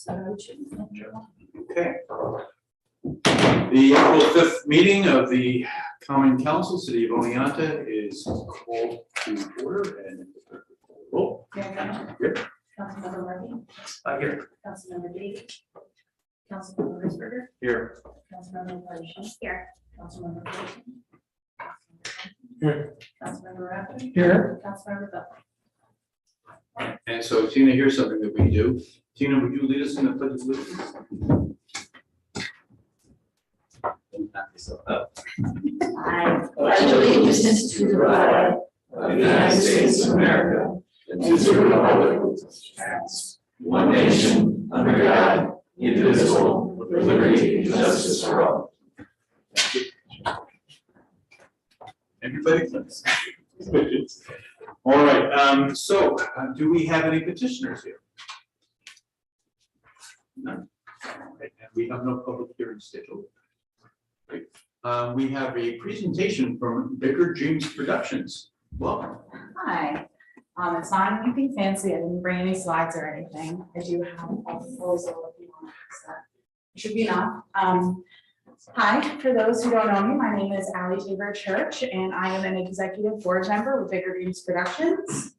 Okay. The April 5th meeting of the Common Council, City of Oneonta, is called to order and roll. Here. Councilmember Murphy. Here. Councilmember David. Councilmember Risberger. Here. Councilmember Parishis. Here. Councilmember Clayton. Here. Councilmember Raptor. Here. Councilmember Bell. And so, Tina, here's something that we do. Tina, would you lead us in the pledge of allegiance? I pledge allegiance to the flag of the United States of America and to the republic which stands one nation under God, indivisible, with liberty and justice for all. Everybody, please. All right. Do we have any petitioners here? None. All right, and we have no public hearing scheduled. Great. We have a presentation from Bigger Dreams Productions. Welcome. Hi. It's not anything fancy. I didn't bring any slides or anything. I do have a proposal if you want to that. It should be enough. Hi, for those who don't know me, my name is Allie Tabor Church, and I am an executive board member with Bigger Dreams Productions.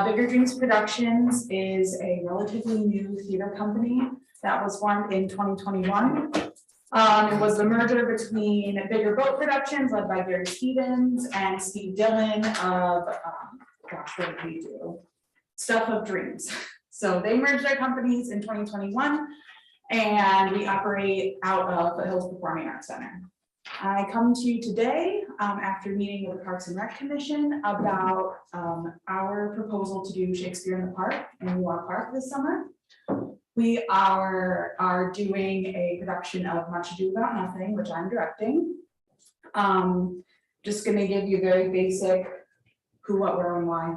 Bigger Dreams Productions is a relatively new theater company that was formed in 2021. It was the merger between Bigger Boat Productions, led by Gary Stevens, and Steve Dillon of, gosh, what did we do? Stuff of Dreams. So they merged their companies in 2021, and we operate out of the Hills Performing Arts Center. I come to you today after meeting with the Parks and Rec Commission about our proposal to do Shakespeare in the Park in New Park this summer. We are doing a production of Much Ado About Nothing, which I'm directing. Just going to give you a very basic who, what, where, and why.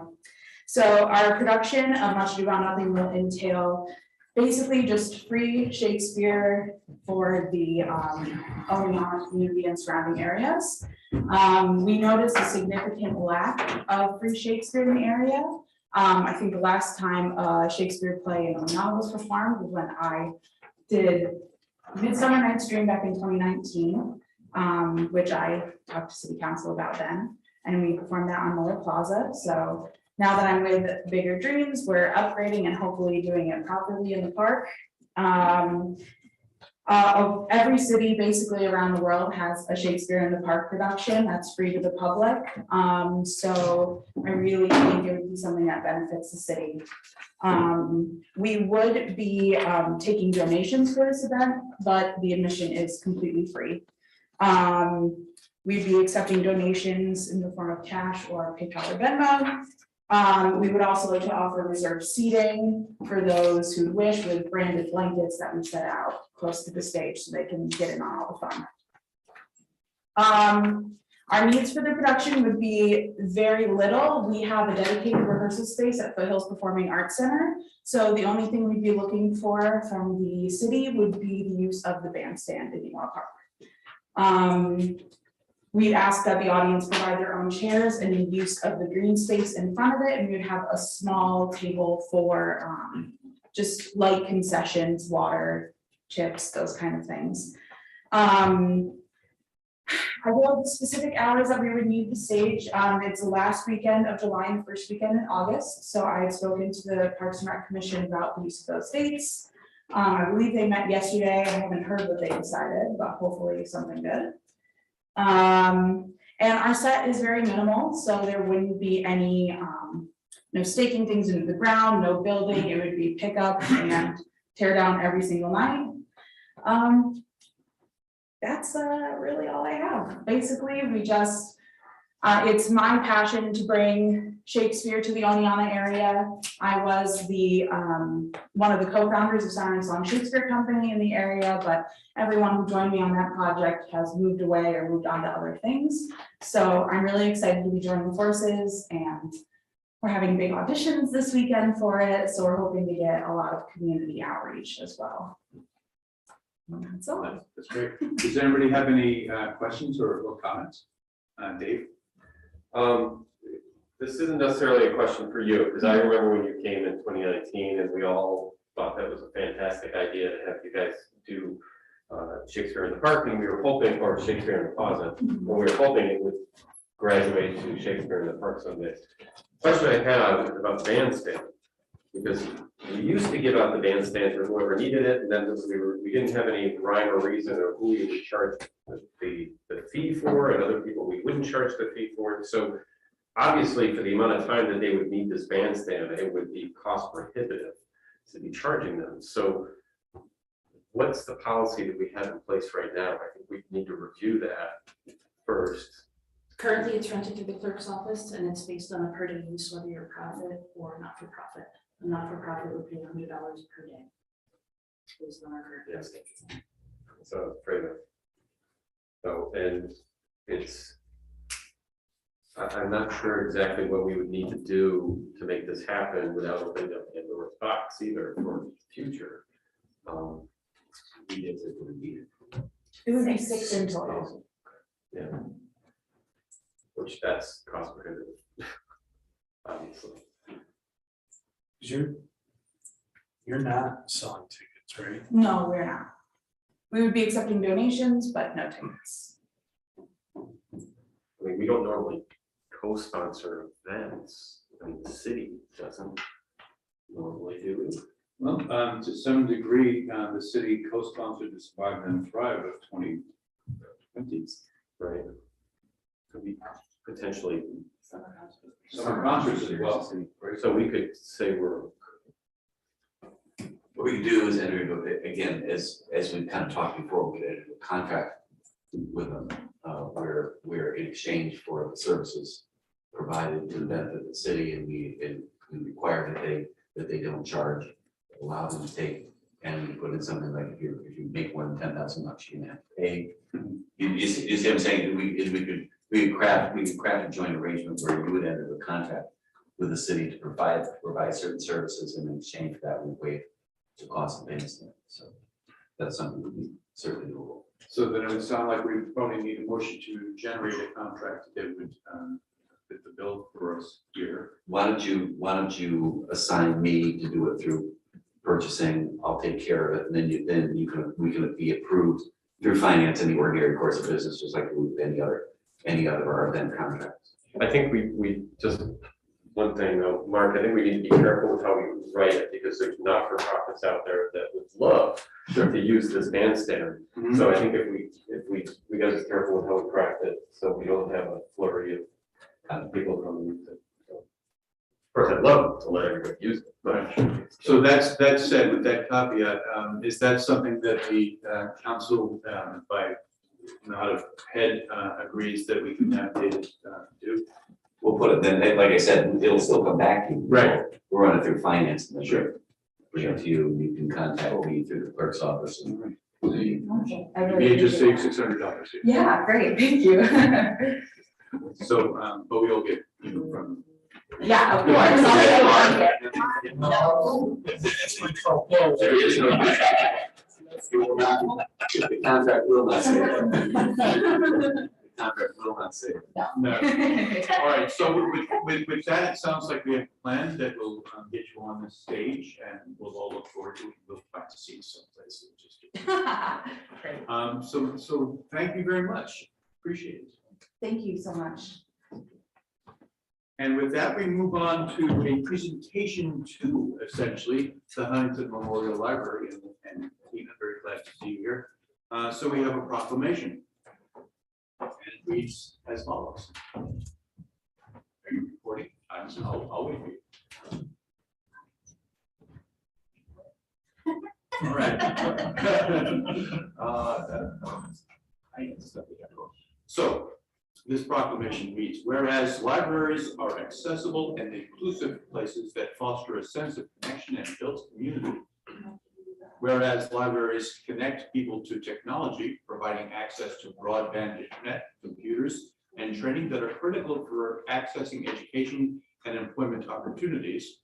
So our production of Much Ado About Nothing will entail basically just free Shakespeare for the Oneonta community and surrounding areas. We noticed a significant lack of free Shakespeare in the area. I think the last time a Shakespeare play in Oneonta was performed was when I did Midsummer Night's Dream back in 2019, which I talked to City Council about then, and we performed that on Miller Plaza. So now that I'm with Bigger Dreams, we're upgrading and hopefully doing it properly in the park. Every city basically around the world has a Shakespeare in the Park production that's free to the public. So I really think it would be something that benefits the city. We would be taking donations for this event, but the admission is completely free. We'd be accepting donations in the form of cash or PayPal or Venmo. We would also like to offer reserved seating for those who wish, with branded blankets that we set out close to the stage so they can get in on all the fun. Our needs for the production would be very little. We have a dedicated rehearsal space at Foothills Performing Arts Center. So the only thing we'd be looking for from the city would be the use of the bandstand in Ewell Park. We ask that the audience provide their own chairs and the use of the green space in front of it, and we'd have a small table for just light concessions, water, chips, those kind of things. I will have the specific hours that we would need the stage. It's the last weekend of July and first weekend in August. So I had spoken to the Parks and Rec Commission about the use of those dates. I believe they met yesterday. I haven't heard what they decided, but hopefully something good. And our set is very minimal, so there wouldn't be any no staking things into the ground, no building. It would be pick up and tear down every single night. That's really all I have. Basically, we just it's my passion to bring Shakespeare to the Oneonta area. I was the one of the co-founders of Sound and Song Shakespeare Company in the area, but everyone who joined me on that project has moved away or moved on to other things. So I'm really excited to be joining forces, and we're having big auditions this weekend for it. So we're hoping to get a lot of community outreach as well. That's all. That's great. Does anybody have any questions or comments? Dave? This isn't necessarily a question for you, because I remember when you came in 2019 and we all thought that was a fantastic idea to have you guys do Shakespeare in the Park, and we were hoping, or Shakespeare in the Closet, and we were hoping it would graduate to Shakespeare in the Park someday. Question I had is about the bandstand, because we used to give out the bandstand for whoever needed it, and then we didn't have any rhyme or reason of who we would charge the fee for, and other people we wouldn't charge the fee for. So obviously, for the amount of time that they would need this bandstand, it would be cost prohibitive to be charging them. So what's the policy that we have in place right now? I think we need to review that first. Currently, it's rented through the clerk's office and it's based on a per day use, whether you're profit or not for profit. A not for profit would pay $100 per day. Based on our current Yes. schedule. So trailer. So, and it's, I'm not sure exactly what we would need to do to make this happen without opening up Pandora's box either for the future. We get to do it. It would be 6 in total. Yeah. Which that's cost prohibitive. Obviously. You're not selling tickets, right? No, we're not. We would be accepting donations, but no tickets. I mean, we don't normally co-sponsor events. I mean, the city doesn't normally do it. Well, to some degree, the city co-sponsored the Survive and Thrive of 2020. Right. Could be potentially. Summer concerts as well. So we could say we're, What we can do is enter into, again, as we kind of talked before, we could enter into a contract with them, where in exchange for the services provided to the benefit of the city, and we require that they don't charge, allow them to take, and we put in something like, if you make more than $10,000, you're gonna have to pay. You see what I'm saying? We could craft a joint arrangement where you would enter a contract with the city to provide certain services, and in exchange for that, we waive the cost of bandstand. So that's something that we certainly doable. So then it would sound like we probably need a motion to generate a contract that would fit the bill for us here. Why don't you assign me to do it through purchasing? I'll take care of it, and then we can be approved through finance in the ordinary course of business, just like we would any other of our event contracts. I think we just, one thing though, Mark, I think we need to be careful with how we write it, because there's not-for-profits out there that would love to use this bandstand. So I think if we gotta be careful with how we craft it, so we don't have a flurry of people coming to use it. So, of course, I'd love to let everybody use it, but. So that said, with that caveat, is that something that the council, by nod of head, agrees that we can have David do? We'll put it then, like I said, it'll still come back to you. Right. We'll run it through finance, and then Sure. bring it to you. You can contact me through the clerk's office. And Okay. I You really may just save appreciate that. $600 here. Yeah, great, thank you. So, but we'll get, from. Yeah, of course. It's my fault. There is no the contract will not say that. The contract will not say it. No. All right, so with that, it sounds like we have a plan that will get you on the stage, and we'll all look forward to it. We'll try to see someplace. Great. So thank you very much. Appreciate it. Thank you so much. And with that, we move on to a presentation to essentially the Huntington Memorial Library, and Tina, very glad to see you here. So we have a proclamation. And it reads as follows. Are you recording? I'll wait for you. All right. So this proclamation reads, whereas libraries are accessible and inclusive places that foster a sense of connection and build community. Whereas libraries connect people to technology, providing access to broadband internet, computers, and training that are critical for accessing education and employment opportunities.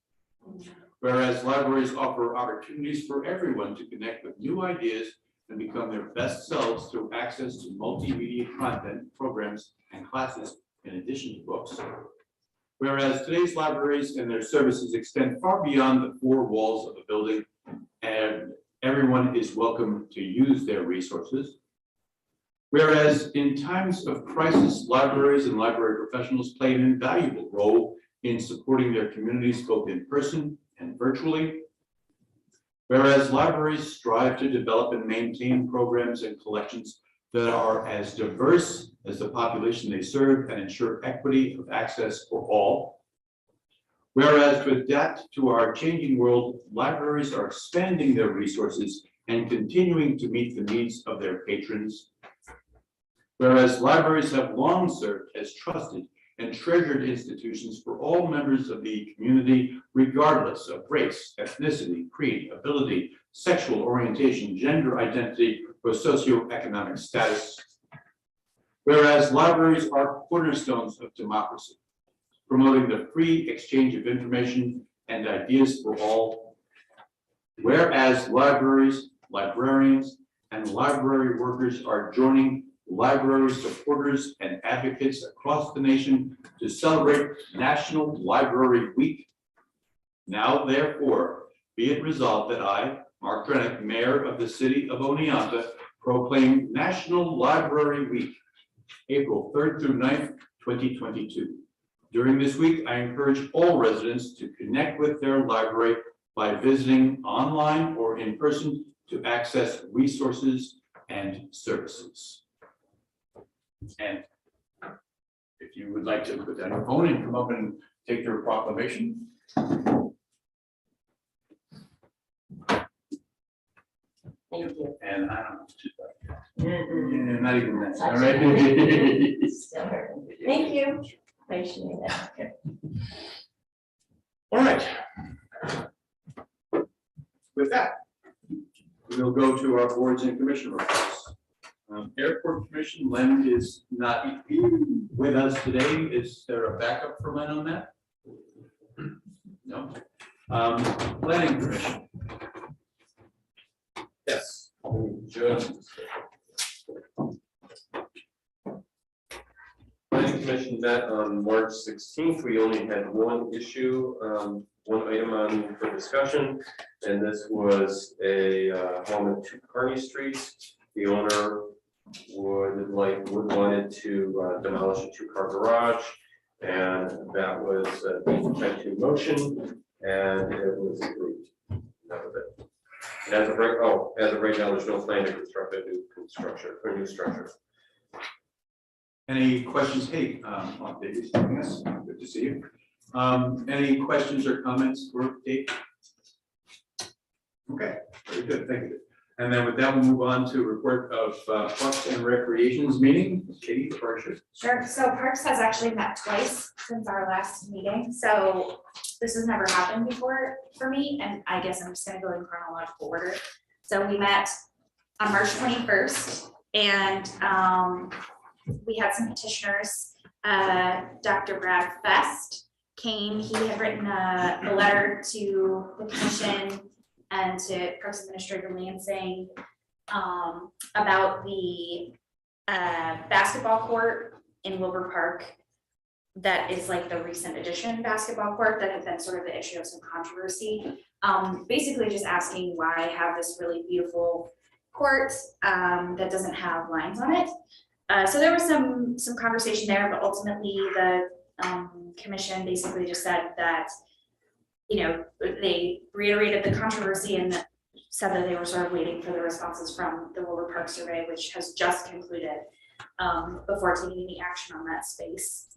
Whereas libraries offer opportunities for everyone to connect with new ideas and become their best selves through access to multimedia content, programs, and classes in addition to books. Whereas today's libraries and their services extend far beyond the four walls of a building and everyone is welcome to use their resources. Whereas in times of crisis, libraries and library professionals play an invaluable role in supporting their communities both in person and virtually. Whereas libraries strive to develop and maintain programs and collections that are as diverse as the population they serve and ensure equity of access for all. Whereas to adapt to our changing world, libraries are expanding their resources and continuing to meet the needs of their patrons. Whereas libraries have long served as trusted and treasured institutions for all members of the community, regardless of race, ethnicity, creed, ability, sexual orientation, gender identity, or socioeconomic status. Whereas libraries are cornerstones of democracy, promoting the free exchange of information and ideas for all. Whereas libraries, librarians, and library workers are joining library supporters and advocates across the nation to celebrate National Library Week. Now, therefore, be it resolved that I, Mark Drennick, Mayor of the City of Oneonta, proclaim National Library Week, April 3rd through 9th, 2022. During this week, I encourage all residents to connect with their library by visiting online or in person to access resources and services. And if you would like to put down your phone and come up and take your proclamation. Thank you. And I don't know, just like, yeah, not even that, all right? Still hurting. Thank you. Appreciate it. All right. With that, we'll go to our boards and commission reports. Airport Commission, Len is not with us today. Is there a backup for Len on that? No. Planning Commission. Yes. Judge. Planning Commission met on March 16th. We only had one issue, one item on for discussion, and this was a home at 2 Kearney Street. The owner wanted to demolish a 2-car garage, and that was a type 2 motion, and it was approved. That was it. As of right now, there's no plan to construct a new structure. Any questions? Hey, David's joining us. Good to see you. Any questions or comments for Dave? Okay, very good. Thank you. And then with that, we'll move on to report of Parks and Recreations meeting. Katie, the first. Sure, so Parks has actually met twice since our last meeting, so this has never happened before for me, and I guess I'm just gonna go in chronological order. So we met on March 21st, and we had some petitioners. Dr. Brad Fest came, he had written a letter to the commission and to Parks Administrator Lansing about the basketball court in Wilbur Park. That is like the recent addition basketball court that has been sort of the issue of some controversy. Basically just asking why have this really beautiful court that doesn't have lines on it. So there was some conversation there, but ultimately the commission basically just said that, you know, they reiterated the controversy and said that they were sort of waiting for the responses from the Wilbur Park survey, which has just concluded, before taking any action on that space.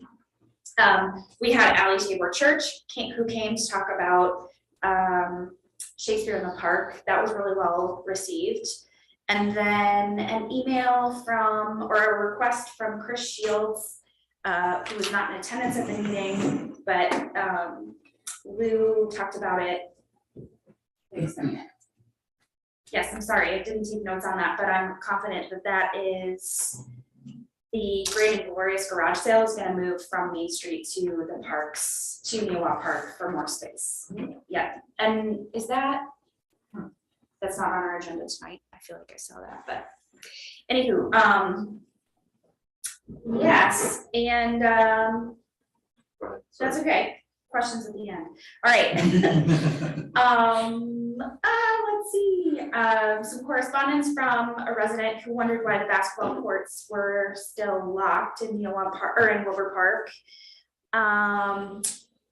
We had Allie Tabor Church who came to talk about Shakespeare in the Park. That was really well received. And then an email or a request from Chris Shields, who was not in attendance at the meeting, but Lou talked about it. Wait a second. Yes, I'm sorry, I didn't take notes on that, but I'm confident that that is the Great and Glorious garage sale is going to move from Main Street to the parks, to Newa Park for more space. Yeah, and is that, that's not on our agenda tonight. I feel like I saw that, but anywho, yes, and that's okay. Questions at the end. All right. Let's see some correspondence from a resident who wondered why the basketball courts were still locked in Neowon Park or in Wilbur Park.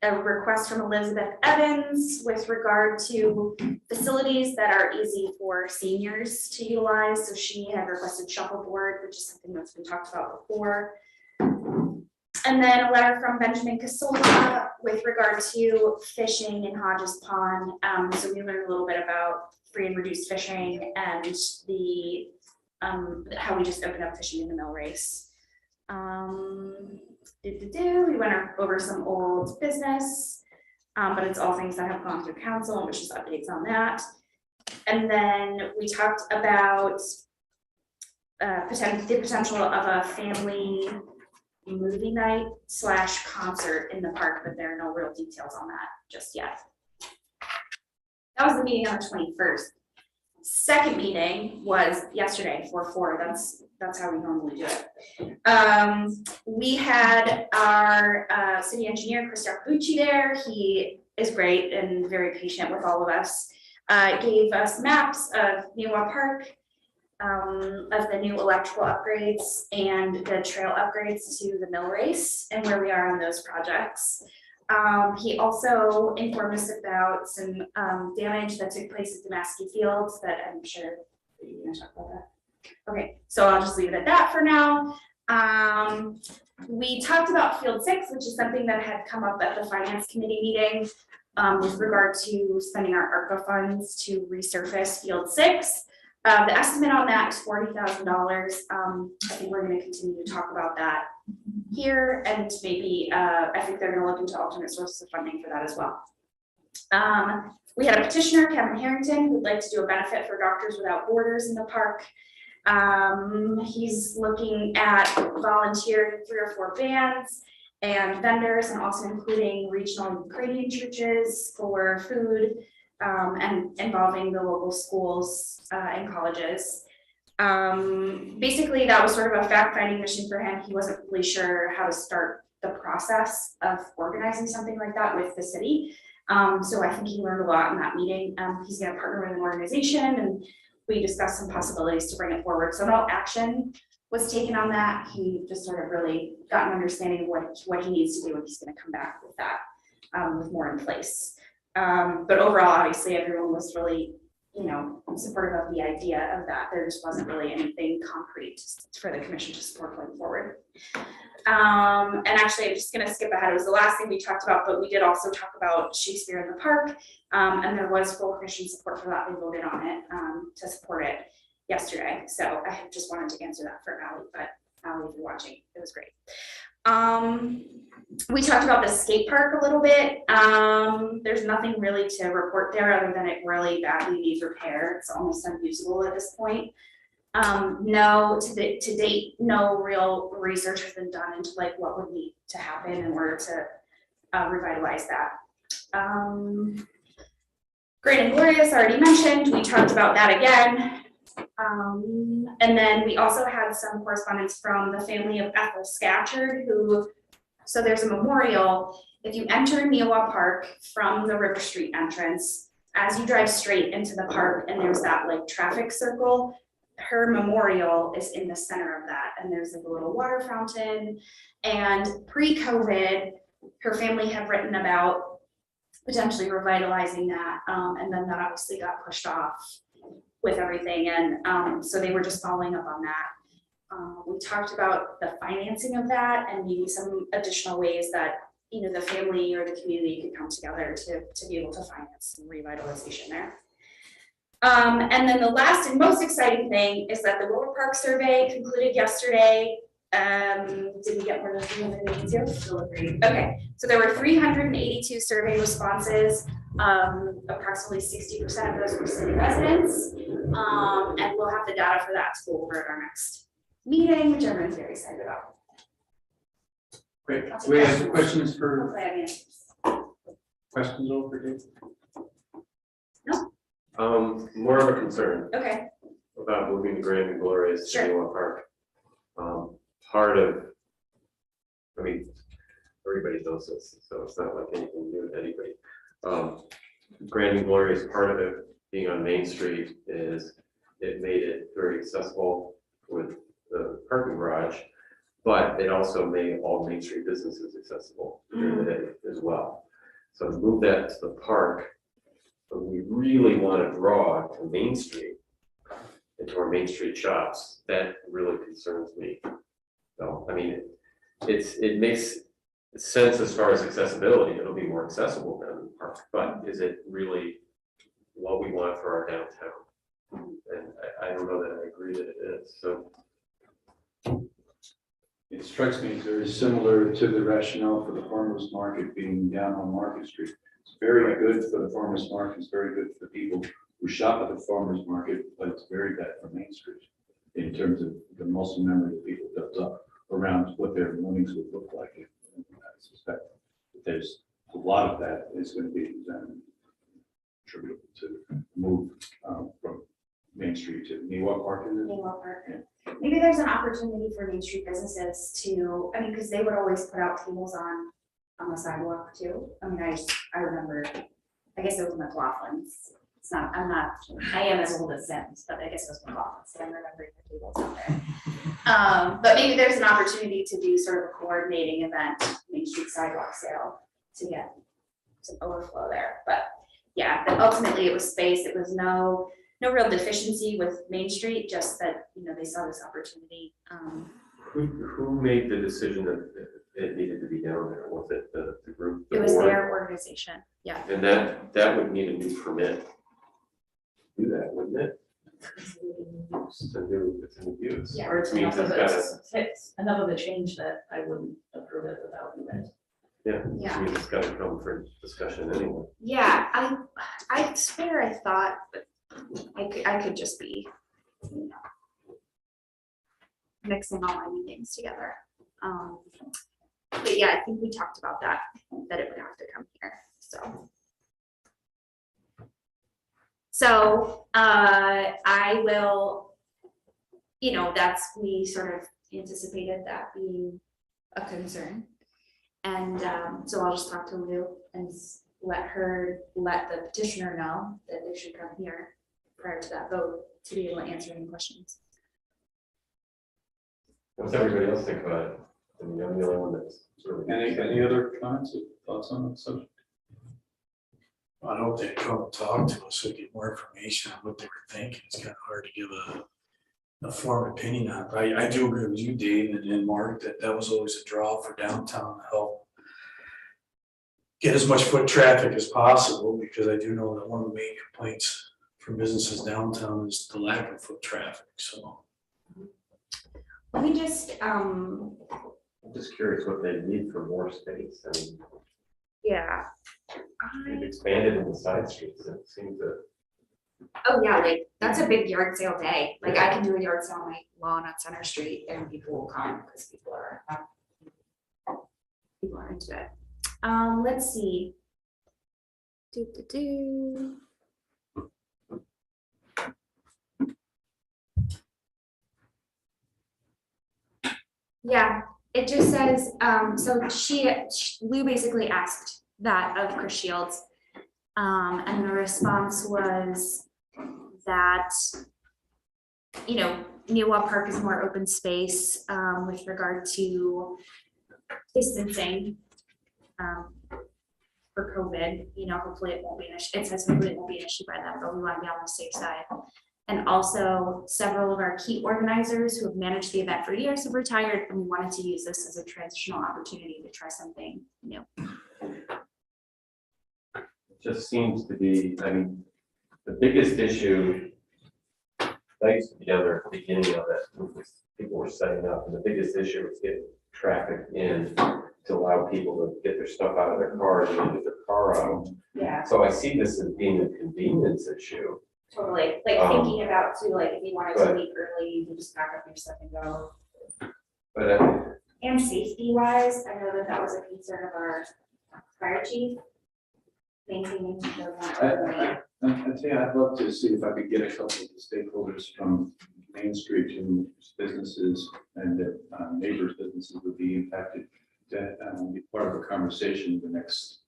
A request from Elizabeth Evans with regard to facilities that are easy for seniors to utilize. So she had requested shuffleboard, which is something that's been talked about before. And then a letter from Benjamin Casola with regard to fishing in Hodges Pond. So we learned a little bit about free and reduced fishing and the how we just opened up fishing in the mill race. We went over some old business, but it's all things that have gone through council, which is updates on that. And then we talked about the potential of a family movie night / concert in the park, but there are no real details on that just yet. That was the meeting on the 21st. Second meeting was yesterday, 4/4. That's how we normally do it. We had our city engineer, Chris Yacobucci, there. He is great and very patient with all of us. Gave us maps of Neowon Park, of the new electrical upgrades and the trail upgrades to the mill race and where we are on those projects. He also informed us about some damage that took place at Damaski Fields that I'm sure you're gonna talk about that. Okay, so I'll just leave it at that for now. We talked about Field 6, which is something that had come up at the Finance Committee meeting with regard to spending our ARPA funds to resurface Field 6. The estimate on that is $40,000. I think we're going to continue to talk about that here, and maybe I think they're going to look into alternate sources of funding for that as well. We had a petitioner, Kevin Harrington, who'd like to do a benefit for Doctors Without Borders in the park. He's looking at volunteering 3 or 4 bands and vendors, and also including regional Ukrainian churches for food. And involving the local schools and colleges. Basically, that was sort of a fact-finding mission for him. He wasn't really sure how to start the process of organizing something like that with the city. So I think he learned a lot in that meeting. He's going to partner with an organization, and we discussed some possibilities to bring it forward. So no action was taken on that. He just sort of really got an understanding of what he needs to do, and he's going to come back with that with more in place. But overall, obviously, everyone was really, supportive of the idea of that. There just wasn't really anything concrete for the commission to support going forward. And actually, I'm just going to skip ahead. It was the last thing we talked about, but we did also talk about Shakespeare in the park, and there was full commission support for that. We voted on it to support it yesterday. So I just wanted to answer that for Allie, but Allie, if you're watching, it was great. We talked about the skate park a little bit. There's nothing really to report there other than it really badly needs repair. It's almost unusable at this point. No, to date, no real research has been done into like what would need to happen in order to revitalize that. Great and Glorious, already mentioned. We talked about that again. And then we also had some correspondence from the family of Ethel Scatcherd, so there's a memorial. If you enter Neowon Park from the River Street entrance, as you drive straight into the park and there's that like traffic circle, her memorial is in the center of that. And there's like a little water fountain. And pre-COVID, her family had written about potentially revitalizing that. And then that obviously got pushed off with everything. And so they were just following up on that. We talked about the financing of that and maybe some additional ways that the family or the community could come together to be able to finance some revitalization there. And then the last and most exciting thing is that the Wilbur Park survey concluded yesterday. Did we get more than 382? Okay, so there were 382 survey responses. Approximately 60% of those were city residents. And we'll have the data for that to go over at our next meeting, which everyone's very excited about. Great. Do we have questions for Hopefully I have answers. questions over Dave? More of a concern Okay, about moving the Grand and Glorious to Sure. Neowon Park. Part of, everybody knows this, so it's not like anything new to anybody. Grand and Glorious, part of it being on Main Street is it made it very accessible with the parking garage, but it also made all Main Street businesses accessible during the day as well. So to move that to the park, but we really want to draw to Main Street, into our Main Street shops, that really concerns me. So, I mean, it makes sense as far as accessibility, it'll be more accessible than the park, but is it really what we want for our downtown? And I don't know that I agree that it is, so. It strikes me as very similar to the rationale for the farmer's market being down on Market Street. It's very good for the farmer's market, it's very good for the people who shop at the farmer's market, but it's very bad for Main Street in terms of the muscle memory that people built up around what their mornings would look like. And I suspect that there's a lot of that is going to be attributable to move from Main Street to Newell Park. Newell Park. Maybe there's an opportunity for Main Street businesses to, I mean, because they would always put out tables on the sidewalk too. I mean, I remember, I guess it was McLaughlin's. It's not, I am as old as Sims, but I guess it was McLaughlin's, so I'm remembering the tables out there. But maybe there's an opportunity to do sort of a coordinating event, Main Street sidewalk sale, to get some overflow there. But yeah, but ultimately it was space. It was no real deficiency with Main Street, just that, you know, they saw this opportunity. Who made the decision that it needed to be down there? Was it the group? The It was board? their organization, yeah. And that would need a new permit. Do that, wouldn't it? It's a new use. Yeah. Or it's Means enough of it's it's enough of a change that I wouldn't approve it without you guys. Yeah, Yeah. I mean, it's gotta come for discussion anyway. Yeah, I swear I thought, but I could just be, you know, mixing all my meetings together. But yeah, I think we talked about that it would have to come here, so. So, I will, you know, we sort of anticipated that being a concern. And so I'll just talk to Lou and let the petitioner know that they should come here prior to that vote to be able to answer any questions. What's everybody else think about it? I mean, I'm the only one that's really. Any other comments or thoughts on that subject? I hope they come talk to us so we get more information on what they were thinking. It's kind of hard to give a form opinion on, but I do agree with you, Dave, and Mark, that was always a draw for downtown to help get as much foot traffic as possible, because I do know that one of the main complaints from businesses downtown is the lack of foot traffic, so. Let me just, I'm just curious what they need for more space. I mean, yeah. they've expanded in the side streets. It seems that. Oh yeah, like that's a big yard sale day. Like I can do a yard sale on my lawn on Center Street and people will come because people are into it. Let's see. Yeah, it just says, so Lou basically asked that of Chris Shields. And the response was that, you know, Newell Park is more open space with regard to distancing for COVID. You know, hopefully it won't be an issue. It says hopefully it won't be an issue by then, but we want to be on the safe side. And also several of our key organizers who have managed the event for years have retired, and we wanted to use this as a transitional opportunity to try something new. Just seems to be, I mean, the biggest issue, I used to be down there at the beginning of it, people were setting up, and the biggest issue was getting traffic in to allow people to get their stuff out of their cars and get their car out. Yeah. So I see this as being a convenience issue. Totally, like thinking about too, like if you wanted to leave early, you can just pack up your stuff and go. But And safety wise, I know that was a concern of our fire chief. Maintaining the I'd say I'd love to see if I could get a couple of the stakeholders from Main Street to businesses and that neighbors' businesses would be impacted to be part of a conversation the next,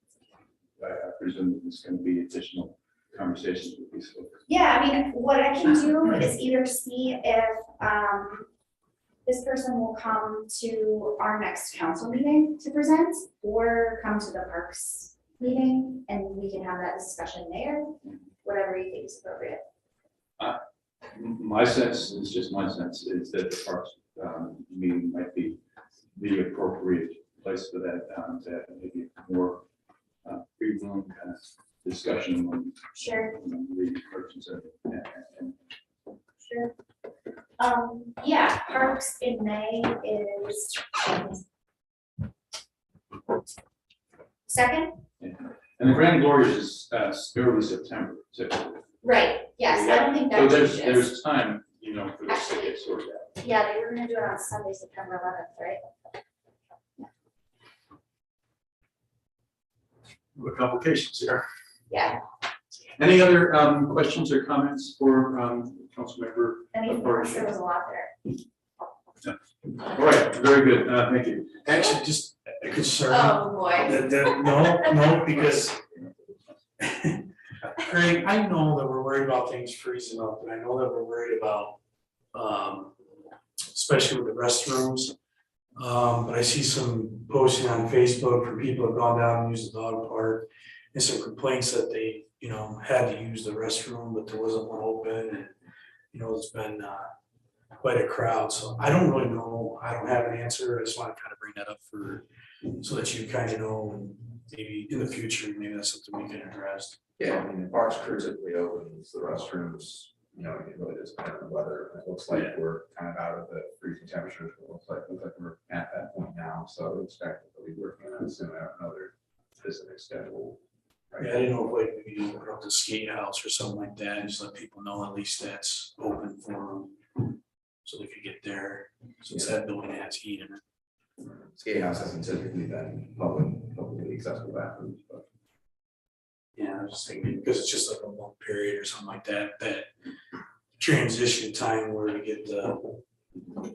I presume that there's going to be additional conversations with these folks. Yeah, I mean, what I can do is either see if, this person will come to our next council meeting to present, or come to the parks meeting, and we can have that discussion there, whatever you think is appropriate. My sense, it's just my sense, is that the parks meeting might be the appropriate place for that, to have maybe more free room kind of discussion on Sure, the purchase of it. And sure. Yeah, parks in May is second, the Grand Glorious is early September, typically. right, yes, I don't think So that changes. there's time, you know, for this to get sorted out. Yeah, they were gonna do it on Sunday, September 11th, right? What complications here? Yeah, Any other questions or comments for Councilmember? anything else, there was a lot there. All right, very good, thank you. Actually, just a concern. Oh, boy. No, because Craig, I know that we're worried about things freezing up, and I know that we're worried about, especially with the restrooms. But I see some posting on Facebook for people who have gone down and used the dog park, and some complaints that they, you know, had to use the restroom, but there wasn't one open, and, you know, it's been, quite a crowd, so I don't really know, I don't have an answer, I just wanna kind of bring that up so that you kind of know, and maybe in the future, maybe that's something we can address. Yeah, I mean, the parks crew typically opens the restrooms, you know, it really does depend on the weather. It looks like we're kind of out of the freezing temperatures, but it looks like we're at that point now, so I would expect that they'll be working on it soon. I don't know their specific schedule. Yeah, I didn't know if like maybe you could up the skate house or something like that, and just let people know at least that's open for them. So they could get there, since that building has heat in it. Skate house hasn't typically been publicly accessible bathrooms, but. Yeah, I was just thinking, because it's just like a long period or something like that, that transition time where we get the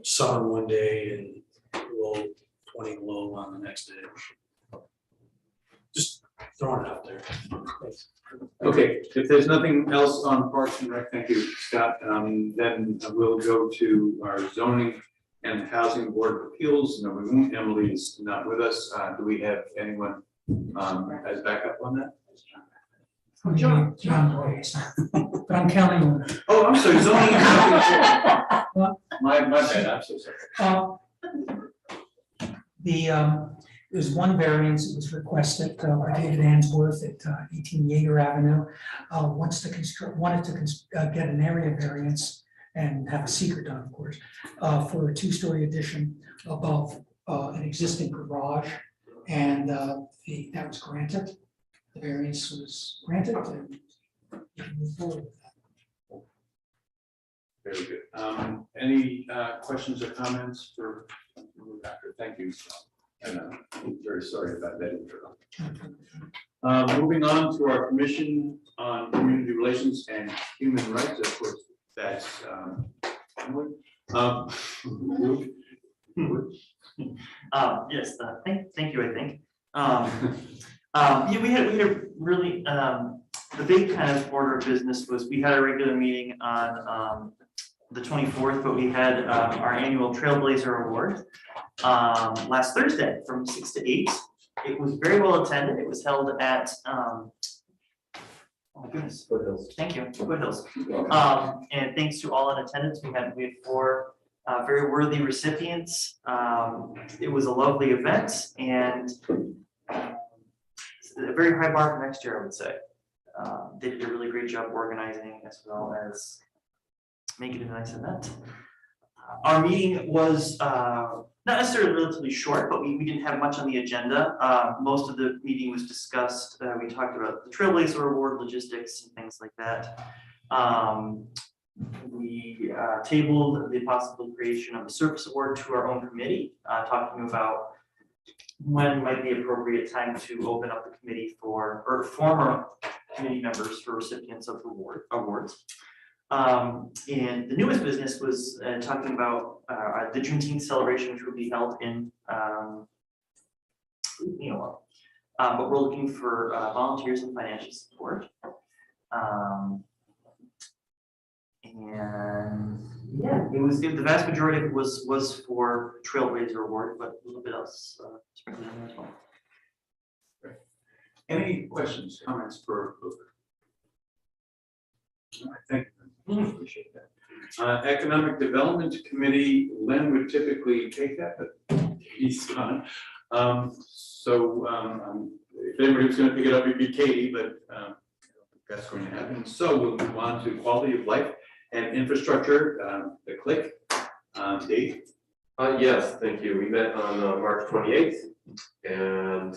summer one day and low 20 low on the next day. Just throwing it out there. Thanks. Okay, if there's nothing else on Parks and Rec, thank you, Scott, then we'll go to our zoning and housing board of appeals. No, we won't. Emily is not with us. Do we have anyone as backup on that? John Boyce, but I'm counting on it. Oh, I'm sorry, zoning and housing board. My bad, I'm so sorry. There's one variance that was requested by David Answorth at 18 Yeager Avenue. Wanted to get an area variance and have a secret done, of course, for a two-story addition above an existing garage. And that was granted. The variance was granted and we can move forward with that. Very good. Any questions or comments for Dr. Thank you. And I'm very sorry about that intro. Moving on to our Commission on Community Relations and Human Rights, of course, that's Emily. Yes, thank you, I think. Yeah, we had a really, the big kind of order of business was we had a regular meeting on the 24th, but we had our annual Trailblazer Award last Thursday from 6 to 8. It was very well attended. It was held at, oh my goodness. Foothills. Thank you, Foothills. And thanks to all in attendance, we had 4 very worthy recipients. It was a lovely event and a very high bar for next year, I would say. They did a really great job organizing as well as making it a nice event. Our meeting was not necessarily relatively short, but we didn't have much on the agenda. Most of the meeting was discussed. We talked about the Trailblazer Award, logistics, and things like that. We tabled the possible creation of the Service Award to our own committee, talking about when might be appropriate time to open up the committee or former committee members for recipients of awards. And the newest business was talking about the Juneteenth celebration, which will be held in, but we're looking for volunteers and financial support. And yeah, the vast majority of it was for Trailblazer Award, but a little bit else sprinkled in there as well. Any questions, comments for Luke? All right, thank you. Appreciate that. Economic Development Committee, Len would typically take that, but he's gone. If anybody was gonna pick it up, it'd be Katie, but that's going to happen. So we'll move on to quality of life and infrastructure, the click. Dave? Yes, thank you. We met on March 28th, and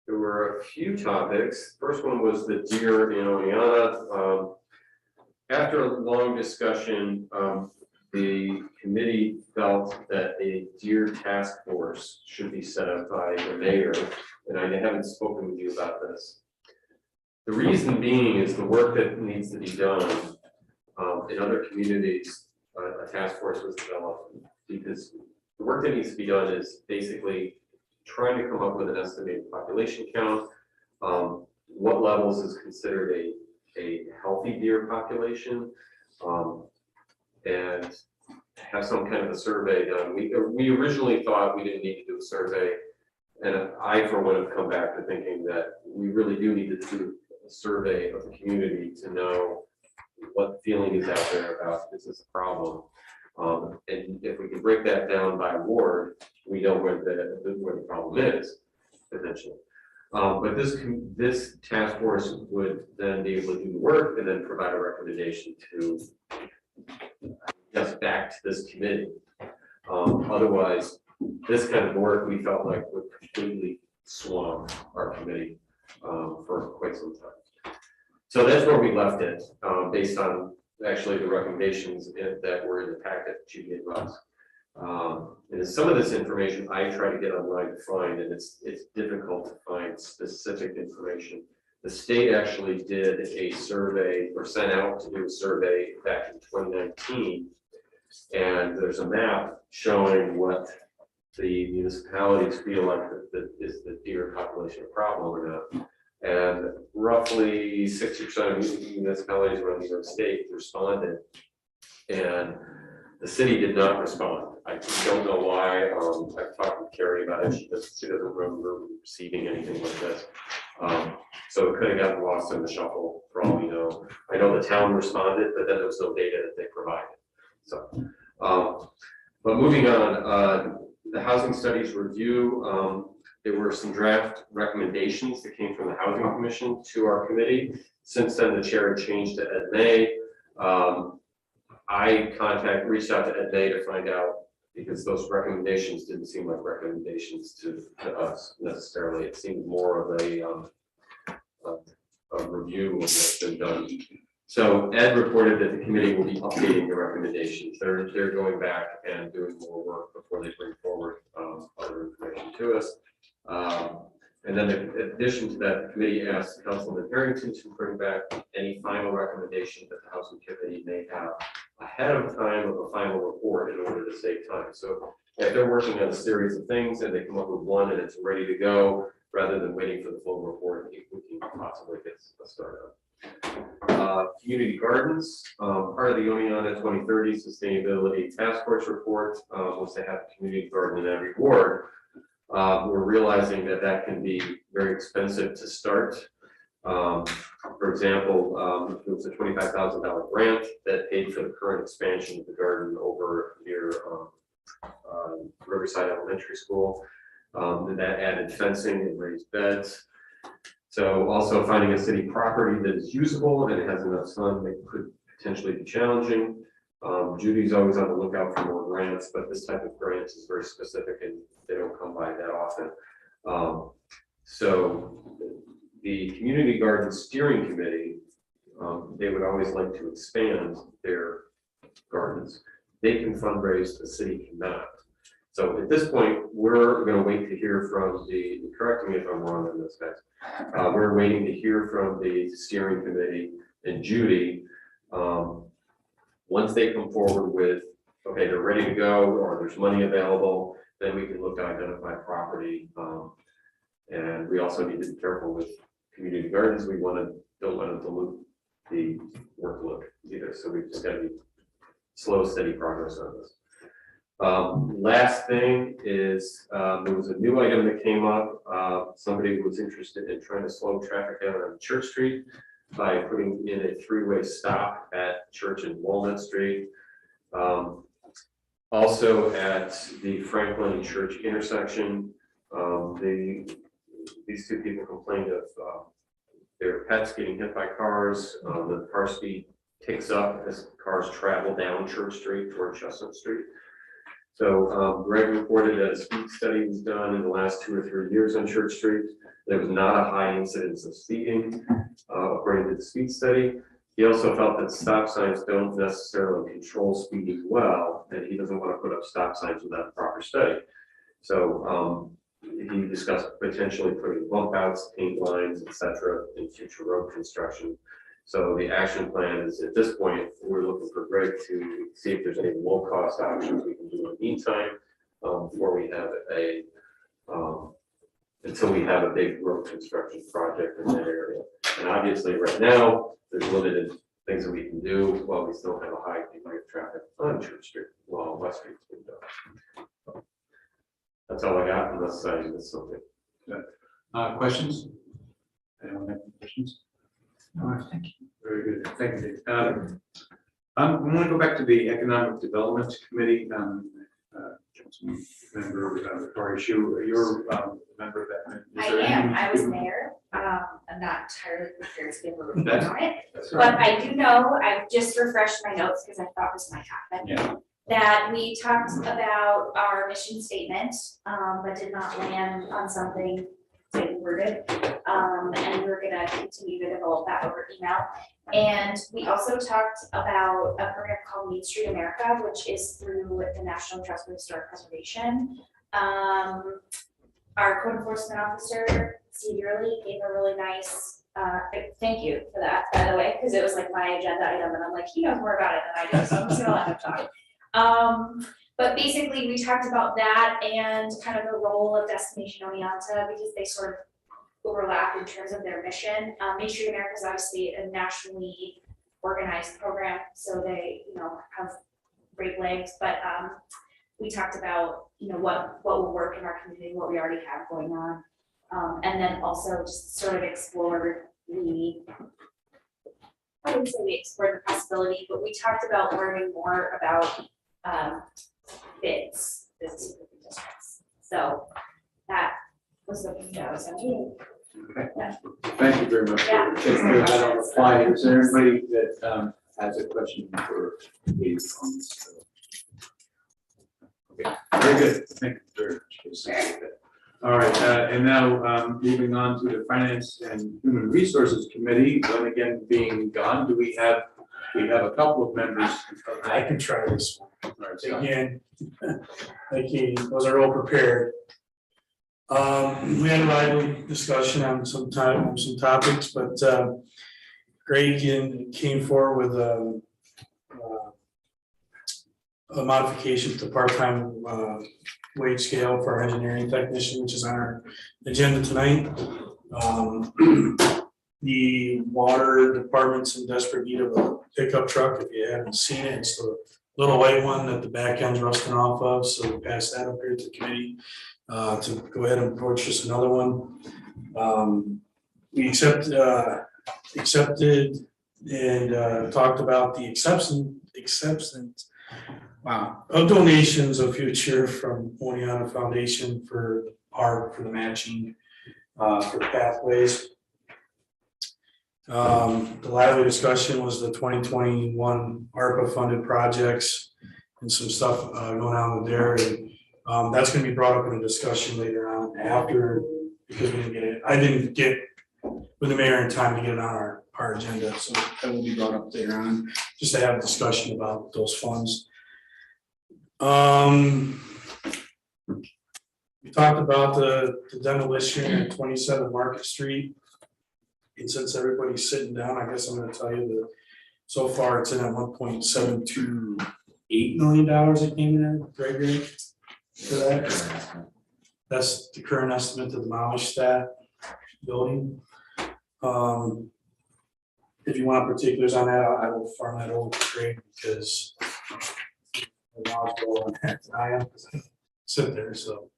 there were a few topics. First one was the deer in Oneonta. After a long discussion, the committee felt that a deer task force should be set up by the mayor, and I haven't spoken with you about this. The reason being is the work that needs to be done in other communities, a task force was developed because the work that needs to be done is basically trying to come up with an estimated population count, what levels is considered a healthy deer population, and have some kind of a survey done. We originally thought we didn't need to do a survey, and I, for one, have come back to thinking that we really do need to do a survey of the community to know what feeling is out there about this is a problem. And if we can break that down by ward, we know where the problem is, potentially. But this task force would then be able to do the work and then provide a recommendation to just back to this committee. Otherwise, this kind of work we felt like would completely swamp our committee for quite some time. So that's where we left it, based on actually the recommendations that were in the packet that you gave us. And some of this information I try to get online to find, and it's difficult to find specific information. The state actually did a survey or sent out to do a survey back in 2019. And there's a map showing what the municipalities feel like that is the deer population problem or not. And roughly 60% of municipalities around New York State responded, and the city did not respond. I don't know why. I've talked with Carrie about it. She doesn't remember receiving anything like this. So it could have gotten lost in the shuffle for all we know. I know the town responded, but then there was no data that they provided. So, but moving on, the housing studies review, there were some draft recommendations that came from the Housing Commission to our committee. Since then, the chair had changed to Ed May. I reached out to Ed May to find out, because those recommendations didn't seem like recommendations to us necessarily. It seemed more of a review of what's been done. So Ed reported that the committee will be updating the recommendations. They're going back and doing more work before they bring forward other information to us. And then in addition to that, the committee asked Councilman Harrington to bring back any final recommendation that the Housing Committee may have ahead of time of a final report in order to save time. So if they're working on a series of things and they come up with one and it's ready to go, rather than waiting for the full report, we can possibly get a start on. Community gardens, part of the Oneonta 2030 Sustainability Task Force report was to have a community garden in every ward. We're realizing that can be very expensive to start. For example, it was a $25,000 grant that paid for the current expansion of the garden over near Riverside Elementary School. And that added fencing and raised beds. So also finding a city property that is usable and it has enough sun that could potentially be challenging. Judy's always on the lookout for more grants, but this type of grant is very specific and they don't come by that often. So the Community Garden Steering Committee, they would always like to expand their gardens. They can fundraise, the city cannot. So at this point, we're going to wait to hear from correct me if I'm wrong on this, guys. We're waiting to hear from the steering committee and Judy. Once they come forward with, okay, they're ready to go, or there's money available, then we can look to identify property. And we also need to be careful with community gardens, don't want to dilute the workload either, so we've just got to be slow, steady progress on this. Last thing is, there was a new item that came up. Somebody was interested in trying to slow traffic down on Church Street by putting in a three-way stop at Church and Walnut Street. Also at the Franklin Church intersection, these two people complained of their pets getting hit by cars. The car speed ticks up as cars travel down Church Street toward Chestnut Street. So Greg reported that a speed study was done in the last 2 or 3 years on Church Street. There was not a high incidence of speeding, according to the speed study. He also felt that stop signs don't necessarily control speeding well, and he doesn't want to put up stop signs without a proper study. So he discussed potentially putting bump outs, paint lines, etc., in future road construction. So the action plan is, at this point, we're looking for Greg to see if there's any low-cost options we can do in the meantime, before we have until we have a big road construction project in that area. And obviously, right now, there's limited things that we can do while we still have a high degree of traffic on Church Street, while West Street's been done. That's all I got, unless I missed something. Questions? Anyone have any questions? All right, thank you. Very good, thank you. I want to go back to the Economic Development Committee. Councilman Member Victoria Shu, you're a member of that. I am, I was there, I'm not entirely prepared to give a report That's- on it, That's but I do know, I've just refreshed my notes because I thought this might happen. Yeah. That we talked about our mission statement, but did not land on something that worded. And we're gonna continue to develop that over email. And we also talked about a program called Main Street America, which is through the National Trust for Historic Preservation. Our code enforcement officer, Steve Yearly, gave a really nice, thank you for that, by the way, because it was like my agenda item, and I'm like, he knows more about it than I do, so I'm just gonna let him talk. But basically, we talked about that and kind of the role of Destination Oneonta, because they sort of overlap in terms of their mission. Main Street America is obviously a nationally organized program, so they, have great legs, but we talked about, what will work in our community, what we already have going on. And then also just sort of explored I wouldn't say we explored the possibility, but we talked about learning more about bids, business improvement districts. So that was the window. Thank you very much for taking care of that on the fly. Is there anybody that has a question for me on this? Okay, very good. Thank you very much. All right, and now moving on to the Finance and Human Resources Committee, when again being gone, we have a couple of members. I can try this one. All right, so- Again, thank you, wasn't real prepared. We had a lively discussion on some topics, but Greg came forward with a modification to part-time wage scale for our engineering technician, which is on our agenda tonight. The water department's in desperate need of a pickup truck. If you haven't seen it, it's the little white one that the back end's rusting off of, so we passed that up here to the committee to go ahead and purchase another one. We accepted and talked about the acceptance of donations of future from Oneonta Foundation for the matching for pathways. The lively discussion was the 2021 ARPA funded projects and some stuff going on with there. And that's going to be brought up in a discussion later on after, because I didn't get with the mayor in time to get it on our agenda. So that will be brought up later on, just to have a discussion about those funds. We talked about the demolition at 27 Market Street. And since everybody's sitting down, I guess I'm gonna tell you that so far it's in at $1.728 million it came in at, Gregory, for that. That's the current estimate to demolish that building. If you want particulars on that, I will farm that over to Craig because the knowledge go on that than I am, because I sit there, so.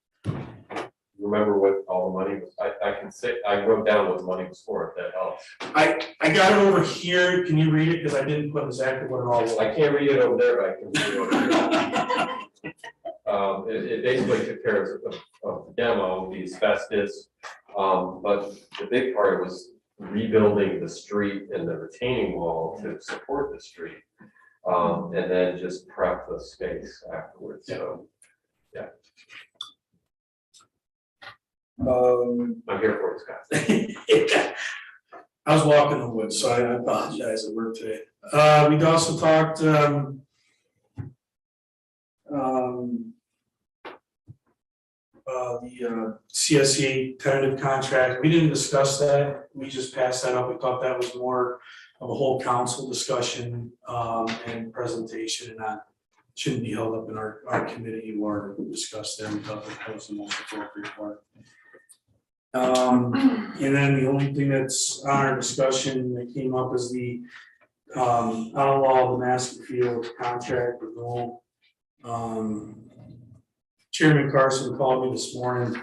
Remember what all the money was, I can say, I wrote down what the money was for, if that helps. I got it over here, can you read it, because I didn't put exactly what it all was. I can't read it over there, but I can read it over here. It basically took care of the demo, the asbestos, but the big part was rebuilding the street and the retaining wall to support the street. And then just prep the space afterwards, so, yeah. I'm here for it, Scott. I was walking in the woods, so I apologize at work today. We'd also talked, the CSE tentative contract. We didn't discuss that. We just passed that up. We thought that was more of a whole council discussion, and presentation, and not, shouldn't be held up in our committee or discussed there. We thought that was the most appropriate part. And then the only thing that's on our discussion that came up is the outlaw the master field contract renewal. Chairman Carson called me this morning,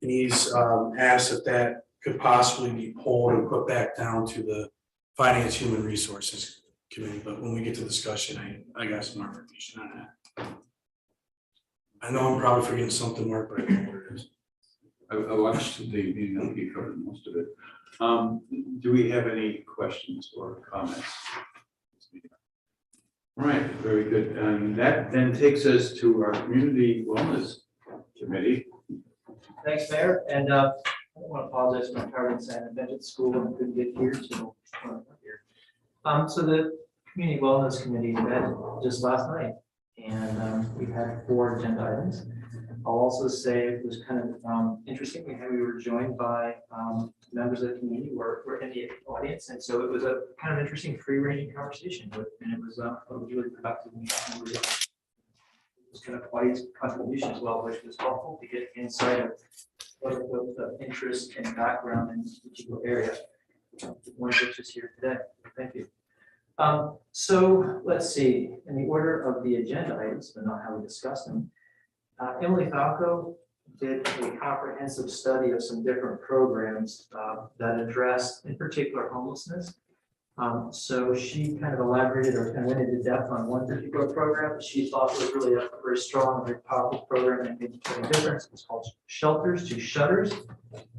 and he's asked if that could possibly be pulled and put back down to the Finance Human Resources Committee, but when we get to discussion, I got some more information on that. I know I'm probably forgetting something, Mark, but I don't know what it is. I watched the meeting, I think you covered most of it. Do we have any questions or comments? All right, very good. And that then takes us to our Community Wellness Committee. Thanks, Mayor, and I want to apologize for my tardiness. I've been at school and couldn't get here, so I'm not here. So the Community Wellness Committee met just last night, and we had 4 agenda items. I'll also say it was kind of interesting. We were joined by members of the community who were in the audience, and so it was a kind of interesting, free-ranging conversation. And it was really productive. It was kind of Whitey's contribution as well, which was helpful to get insight of what the interest and background in this particular area. One of which is here today. Thank you. So let's see. In the order of the agenda items, but not how we discuss them. Emily Falco did a comprehensive study of some different programs that address, in particular, homelessness. So she kind of elaborated or kind of went into depth on one particular program that she thought was really a very strong, very powerful program and made a difference. It's called Shelters to Shutters.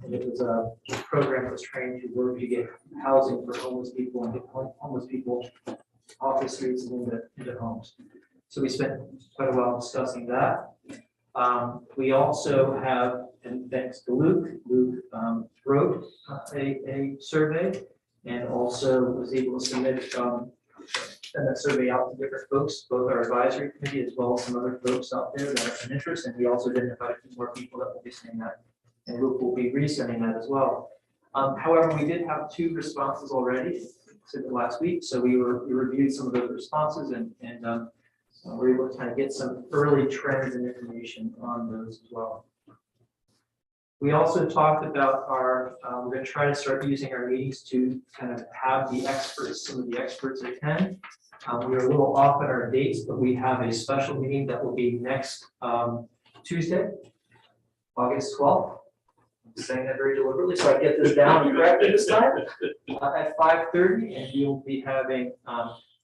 And it was a program that was trained to work to get housing for homeless people and get homeless people off the streets and into homes. So we spent quite a while discussing that. We also have, and thanks to Luke wrote a survey and also was able to submit send that survey out to different folks, both our advisory committee as well as some other folks out there that have an interest. And we also identified a few more people that will be saying that, and Luke will be resending that as well. However, we did have 2 responses already since last week, so we reviewed some of those responses and we're able to kind of get some early trends and information on those as well. We also talked about our, we're going to try to start using our meetings to kind of have the experts, some of the experts attend. We are a little off on our dates, but we have a special meeting that will be next Tuesday, August 12th. I'm saying that very deliberately, so I get this down correctly this time, at 5:30, and you'll be having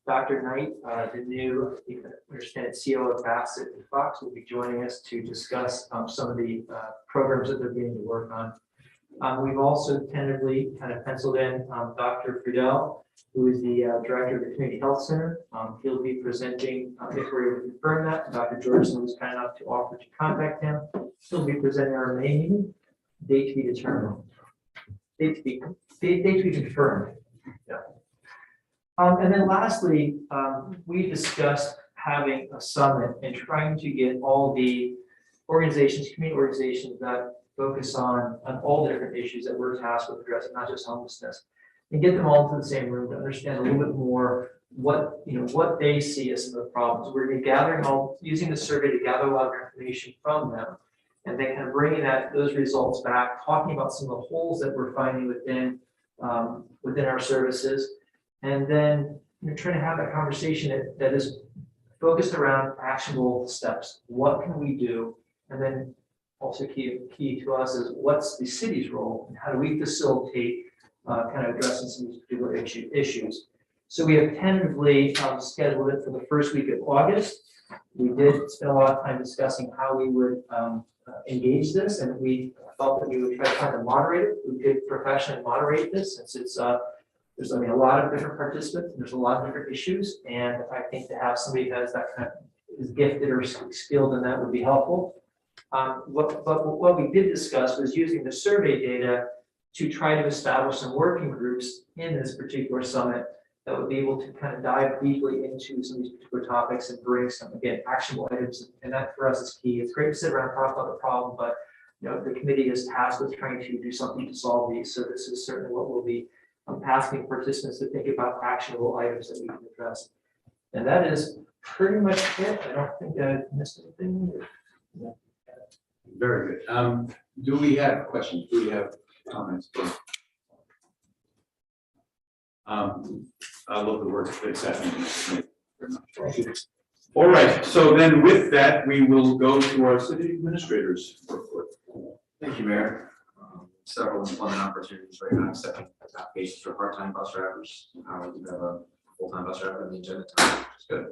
Dr. Knight, the new, you can understand, CEO of Bassett and Fox, will be joining us to discuss some of the programs that they're beginning to work on. We've also tentatively kind of penciled in Dr. Friedel, who is the director of the Community Health Center. He'll be presenting, if we're able to confirm that, Dr. Georgeson was kind enough to offer to contact him. He'll be presenting our main meeting, date to be determined. Date to be confirmed. Yeah. And then lastly, we discussed having a summit and trying to get all the organizations, community organizations that focus on all the different issues that we're tasked with addressing, not just homelessness, and get them all into the same room to understand a little bit more what they see as some of the problems. We're gathering using the survey to gather a lot of information from them And then kind of bringing those results back, talking about some of the holes that we're finding within our services. And then trying to have that conversation that is focused around actionable steps. What can we do? And then also key to us is what's the city's role and how do we facilitate kind of addressing some of these particular issues. So we have tentatively scheduled it for the first week of August. We did spend a lot of time discussing how we would engage this, and we felt that we would try to kind of moderate it. We did professionally moderate this since it's there's a lot of different participants, and there's a lot of different issues, and I think to have somebody that has that kind of is gifted or skilled in that would be helpful. What we did discuss was using the survey data to try to establish some working groups in this particular summit that would be able to kind of dive deeply into some of these particular topics and bring some, again, actionable items. And that for us is key. It's great to sit around and talk about the problem, but the committee is tasked with trying to do something to solve these. So this is certainly what we'll be asking participants to think about actionable items that we can address. And that is pretty much it. I don't think I missed anything. Very good. Do we have questions? Do we have comments? I love the word acceptance. All right, so then with that, we will go to our city administrators report. Thank you, Mayor. Several employment opportunities right now, accepting applications for part-time bus drivers. We do have a full-time bus driver on the agenda tonight, which is good.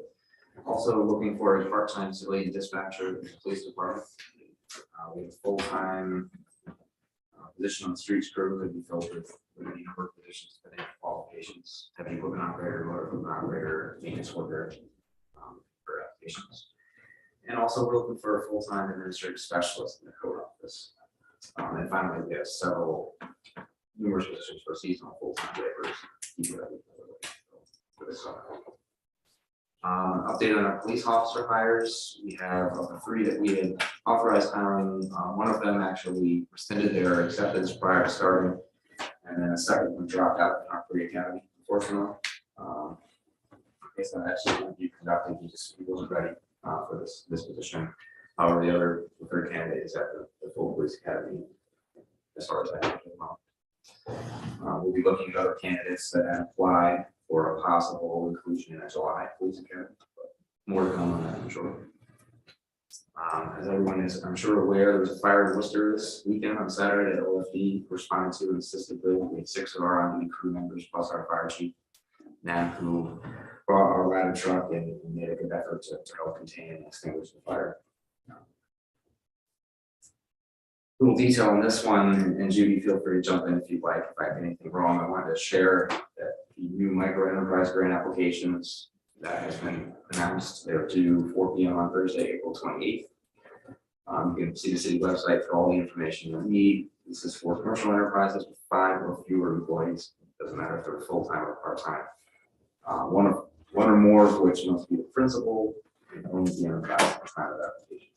Also looking for a part-time civilian dispatcher in the police department. We have a full-time position on the streets crew could be filled with any number of positions depending on qualifications. Heavy equipment operator, motor equipment operator, maintenance worker for applications. And also we're looking for a full-time administrative specialist in the code office. And finally, we have numerous positions for seasonal full-time laborers. For this summer. Update on our police officer hires. We have 3 that we had authorized hiring. One of them actually rescinded their acceptance prior to starting, and then a second one dropped out in our pre-academy, unfortunately. Based on actually interview conducted, he wasn't ready for this position. However, the third candidate is at the full police academy, as far as I know. We'll be looking at other candidates that have applied for a possible inclusion in a July police academy, but more to come on that, I'm sure. As everyone is, I'm sure, aware, there was a fire in Worcester this weekend on Saturday at OFD, responding to an assisted bill. We had 6 of our on-duty crew members plus our fire chief, Nam, who brought our ladder truck and made a good effort to help contain and extinguish the fire. Little detail on this one, and Judy, feel free to jump in if you'd like. If I have anything wrong, I wanted to share that the new micro enterprise grant applications that has been announced. They're due 4 p.m. on Thursday, April 28th. You can see the city website for all the information you need. This is for commercial enterprises with 5 or fewer employees. Doesn't matter if they're full-time or part-time. One or more of which must be the principal and owns the enterprise at the time of application.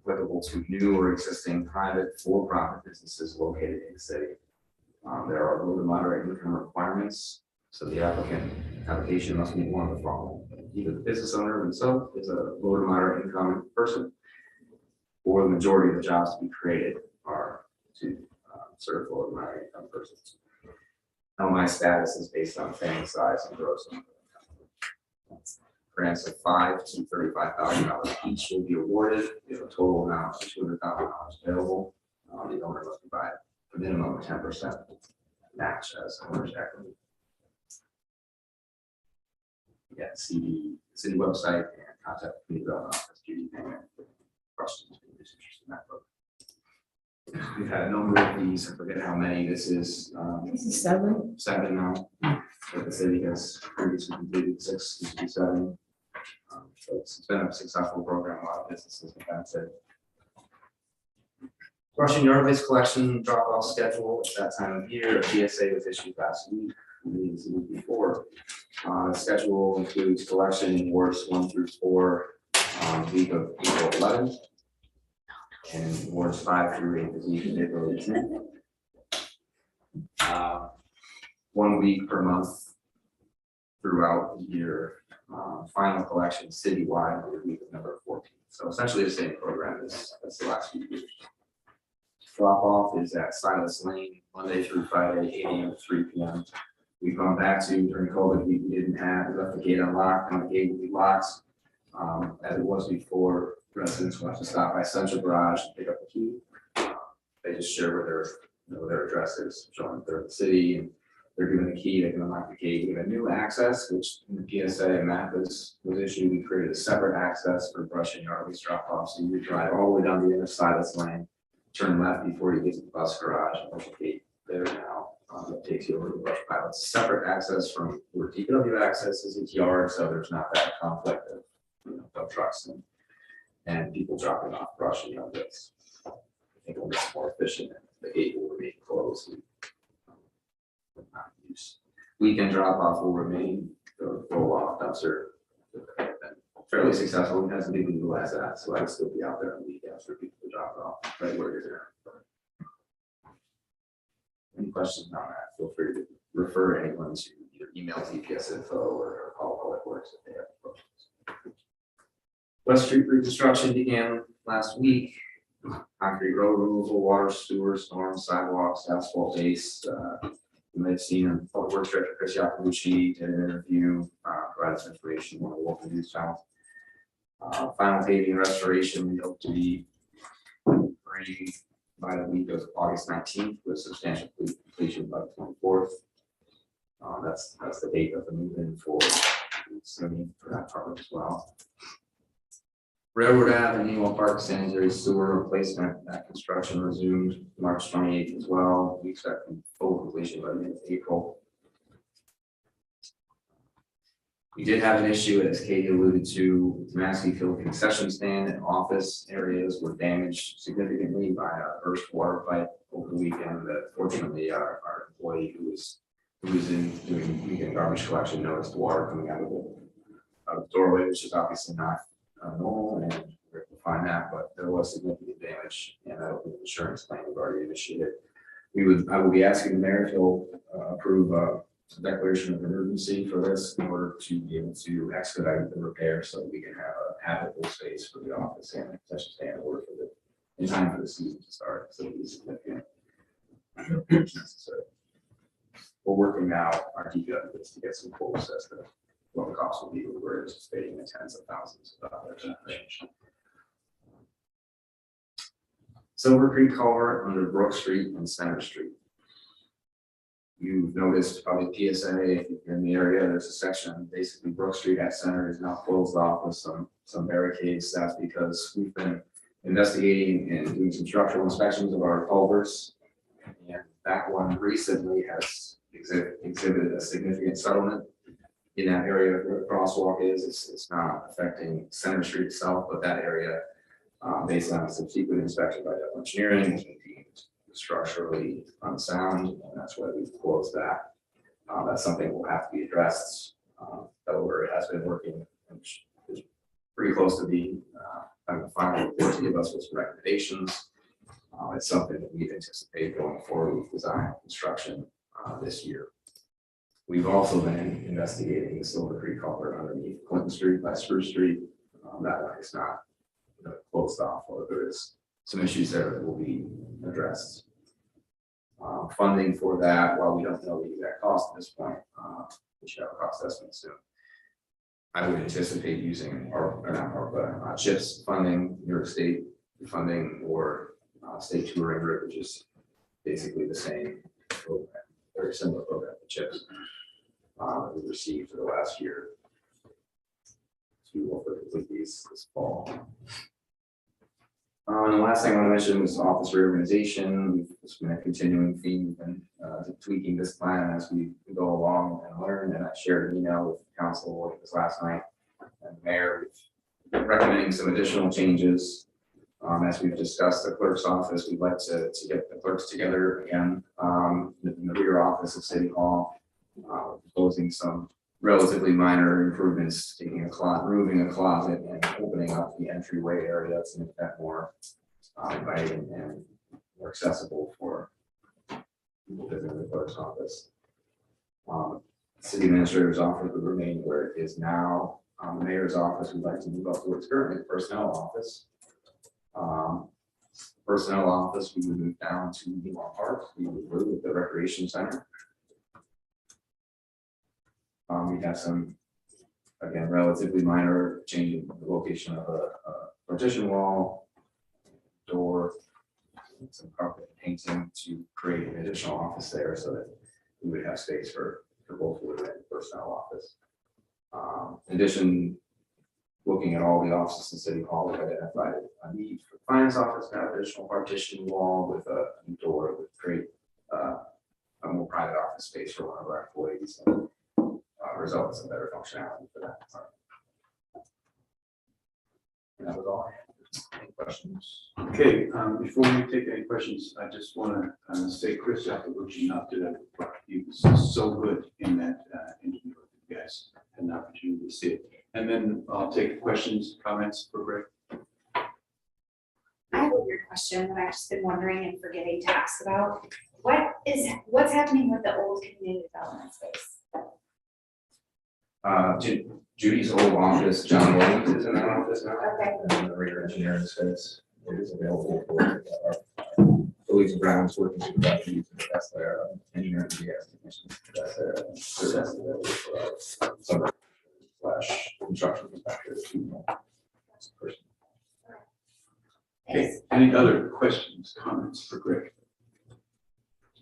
Applicable to new or existing private for-profit businesses located in the city. There are low to moderate income requirements, so the application must meet one of the following. Either the business owner himself is a low to moderate income person, or the majority of the jobs to be created are to serve low to moderate income persons. Now, my status is based on family size and gross income. Grants of $5,000 to $35,000 each will be awarded. We have a total amount of $200,000 available. The owner must provide a minimum of 10% match as owner's equity. Yeah, see the city website and contact the community development office. Judy, questions? Interested in that book. We've had a number of these. I forget how many this is. This is 7. 7 now. But the city has previously completed 6, used to be 7. So it's been a successful program. A lot of businesses have benefited. Rushing yard waste collection drop-off schedule at that time of year. A PSA was issued last week. The week before. The schedule includes collection in wards 1 through 4 week of April 11th, and wards 5 through 8 the week of April 18th. 1 week per month throughout the year. Final collection citywide the week of November 4th. 14th. So essentially the same program as the last few years. Drop off is at Silas Lane, Monday through Friday, 8 AM to 3 PM. We've gone back to during COVID, we didn't have, we left the gate unlocked, and the gate will be locked. As it was before, residents will have to stop by Central Garage and pick up the key. They just share where their address is, showing they're in the city, and they're given the key, they can unlock the gate. We have a new access, which in the PSA map was issued. We created a separate access for brush and yard waste drop off. So you drive all the way down the other side of this lane, turn left before you get to the bus garage, and there's a gate there now. That takes you over to the brush pile. It's separate access from where DPW accesses its yard, so there's not that conflict of, dump trucks and people dropping off brush and yard waste. I think it'll be more efficient, and the gate will remain closed. Not use. Weekend drop off will remain the roll off dumpster. Fairly successful. We've had some people utilize that, so I would still be out there on weekends for people to drop it off right where you're there. Any questions on that? Feel free to refer anyone to your email TPS info or call Public Works if they have questions. West Street reconstruction began last week. Concrete road removal, water, sewer, storm, sidewalks, asphalt base. You may have seen Public Works Director Chris Iacobucci did an interview, provided some information on the local news channel. Final paving restoration, we hope to be ready by the week of August 19th with substantial completion by the 24th. That's the date of the move-in for that part as well. Railroad Avenue, Park Sanitary Sewer Replacement, that construction resumed March 28th as well. We expect full completion by the end of April. We did have an issue, as Katie alluded to, Massey Field concession stand and office areas were damaged significantly by a burst water pipe over the weekend. That fortunately our employee who was in doing weekend garbage collection noticed water coming out of the doorway, which is obviously not normal, and we're able to find that, but there was significant damage, and that was an insurance claim we've already initiated. I will be asking the mayor if he'll approve a declaration of emergency for this in order to be able to expedite the repair so that we can have a habitable space for the office and the concession stand order for in time for the season to start. So it'll be significant. Necessary. We're working now our DPW to get some quotes as to what the cost will be. We're anticipating in the tens of thousands of dollars in that range. Silver Creek Culvert under Brook Street and Center Street. You've noticed probably PSA, if you're in the area, there's a section, basically Brook Street at Center is now closed off with some barricades. That's because we've been investigating and doing some structural inspections of our culverts. And that one recently has exhibited a significant settlement in that area where the crosswalk is. It's not affecting Center Street itself, but that area, based on a subsequent inspection by Devil Engineering, has been deemed structurally unsound, and that's why we've closed that. That's something that will have to be addressed. However, it has been working, which is pretty close to being the final report to give us with some recommendations. It's something that we anticipate going forward with design and construction this year. We've also been investigating the Silver Creek culvert underneath Clinton Street by Spruce Street. That one is not closed off, or there is some issues there that will be addressed. Funding for that, while we don't know the exact cost at this point, we should have a cost estimate soon. I would anticipate using CHIPS funding, New York State funding, or state touring group, which is basically the same program, very similar program to CHIPS that we received for the last year. So we will complete these this fall. And the last thing I want to mention was office reorganization. It's been a continuing theme. We've been tweaking this plan as we go along and learn. And I shared an email with council this last night and the mayor recommending some additional changes. As we've discussed, the clerk's office, we'd like to get the clerks together again in the rear office of City Hall, proposing some relatively minor improvements, taking removing a closet and opening up the entryway area to make that more inviting and more accessible for people visiting the clerk's office. City administrator's office would remain where it is now. The mayor's office, we'd like to move up to what's currently the personnel office. Personnel office, we would move down to Newmont Park, we would move with the recreation center. We have some, again, relatively minor changing the location of a partition wall, door, some carpet painting to create an additional office there so that we would have space for both wood and personnel office. In addition, looking at all the offices in City Hall, we identified a need for the finance office to have additional partition wall with a door that would create a more private office space for one of our employees and results in better functionality for that department. And that was all I had. Any questions? Okay, before we take any questions, I just want to say Chris, after reaching out to them, he was so good in that interview with you guys, had an opportunity to see it. And then I'll take questions, comments for Greg. I have a weird question that I've just been wondering and forgetting to ask about. What's happening with the old community development space? Judy's old office, John Williams is in that office now. Okay. And the rear engineering space is available for Louise Brown's working supervisor using that's there, engineering gas technician, that's there. So that's available for some / construction perspective. Okay, any other questions, comments for Greg?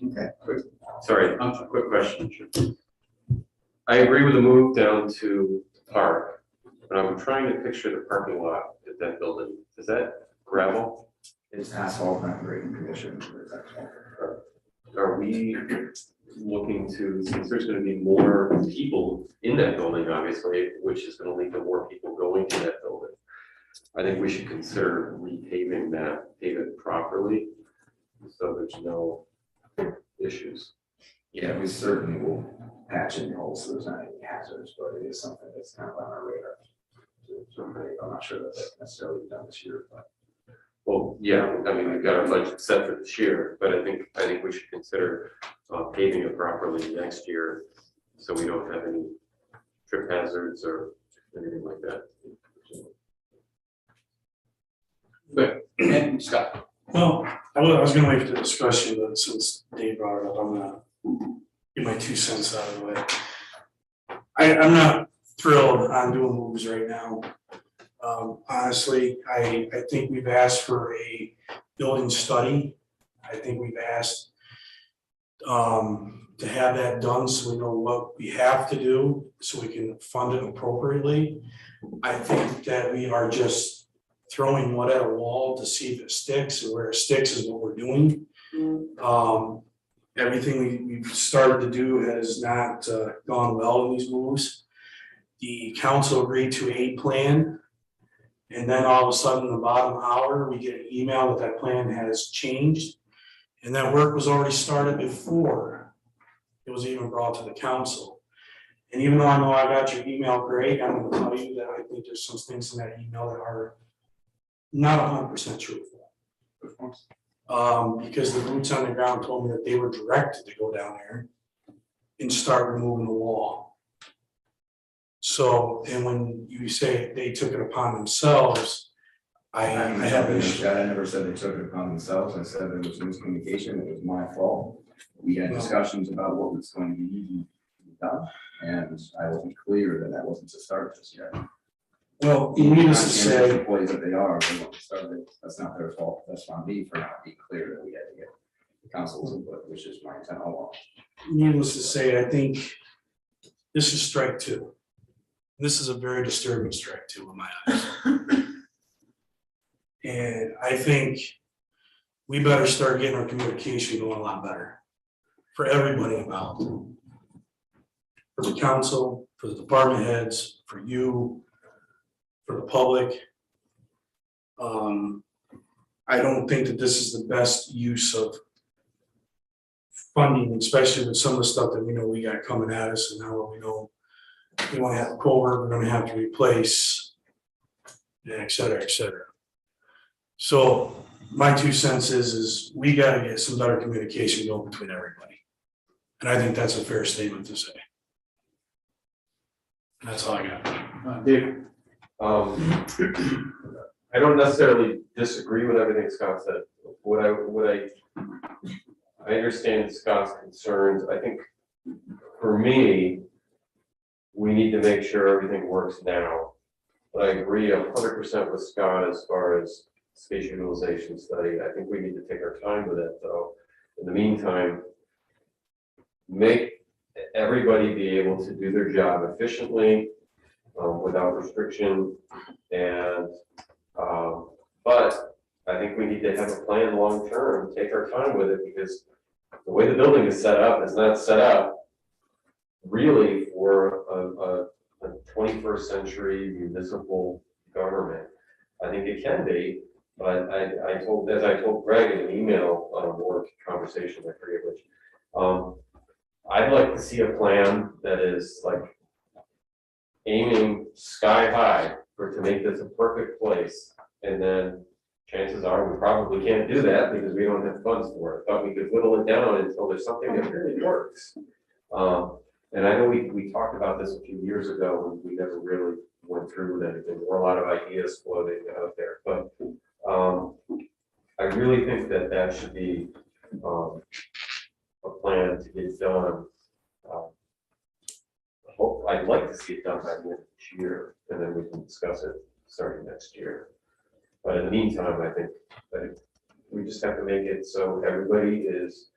Okay, quick. Sorry, a quick question. I agree with the move down to the park, but I'm trying to picture the parking lot at that building. Is that gravel? It's asphalt, not grading condition. Are we looking to, since there's gonna be more people in that building, obviously, which is gonna lead to more people going to that building? I think we should consider repaving that, pave it properly, so there's no issues. Yeah, we certainly will patch in holes, so there's not any hazards, but it is something that's kind of on our radar. So I'm not sure that that's necessarily done this year, but. Well, yeah, I mean, we've got our budget set for this year, but I think we should consider paving it properly next year, so we don't have any trip hazards or anything like that. Good, and Scott. Well, I was gonna wait for the discussion, but since Dave brought it up, I'm gonna get my 2 cents out of the way. I'm not thrilled on doing moves right now. Honestly, I think we've asked for a building study. I think we've asked to have that done so we know what we have to do, so we can fund it appropriately. I think that we are just throwing wood at a wall to see if it sticks, and where it sticks is what we're doing. Everything we've started to do has not gone well in these moves. The council agreed to a plan, and then all of a sudden, in the bottom hour, we get an email that plan has changed. And that work was already started before it was even brought to the council. And even though I know I got your email, Greg, I'm gonna tell you that I think there's some things in that email that are not 100% truthful. Because the boots on the ground told me that they were directed to go down there and start removing the wall. So, and when you say they took it upon themselves, I have an issue. I never said they took it upon themselves. I said there was miscommunication. It was my fault. We had discussions about what was going to be done, and I wasn't clear that wasn't to start just yet. Well, needless to say, employees that they want to start it. That's not their fault. That's on me for not being clear that we had to get the council's input, which is my intent all along. needless to say, I think this is strike 2. This is a very disturbing strike 2 in my eyes. And I think we better start getting our communication going a lot better for everybody involved. For the council, for the department heads, for you, for the public. I don't think that this is the best use of funding, especially with some of the stuff that we know we got coming at us, and now we know we want to have a culvert, we're gonna have to replace, and et cetera, et cetera. So my 2 cents is we gotta get some better communication going between everybody. And I think that's a fair statement to say. That's all I got. David? I don't necessarily disagree with everything Scott said. I understand Scott's concerns. I think for me, we need to make sure everything works now. But I agree 100% with Scott as far as space utilization study. I think we need to take our time with it, though. In the meantime, make everybody be able to do their job efficiently, without restriction. And, but I think we need to have a plan long-term, take our time with it, because the way the building is set up is not set up really for a 21st century municipal government. I think it can be, but I told Greg in an email or conversation, I forget which, I'd like to see a plan that is like aiming sky high to make this a perfect place. And then chances are we probably can't do that because we don't have funds for it, but we could whittle it down until there's something that really works. And I know we talked about this a few years ago when we never really went through with anything. There were a lot of ideas floating out there, but I really think that should be a plan to get done. I'd like to see it done by the end of this year, and then we can discuss it starting next year. But in the meantime, I think we just have to make it so everybody is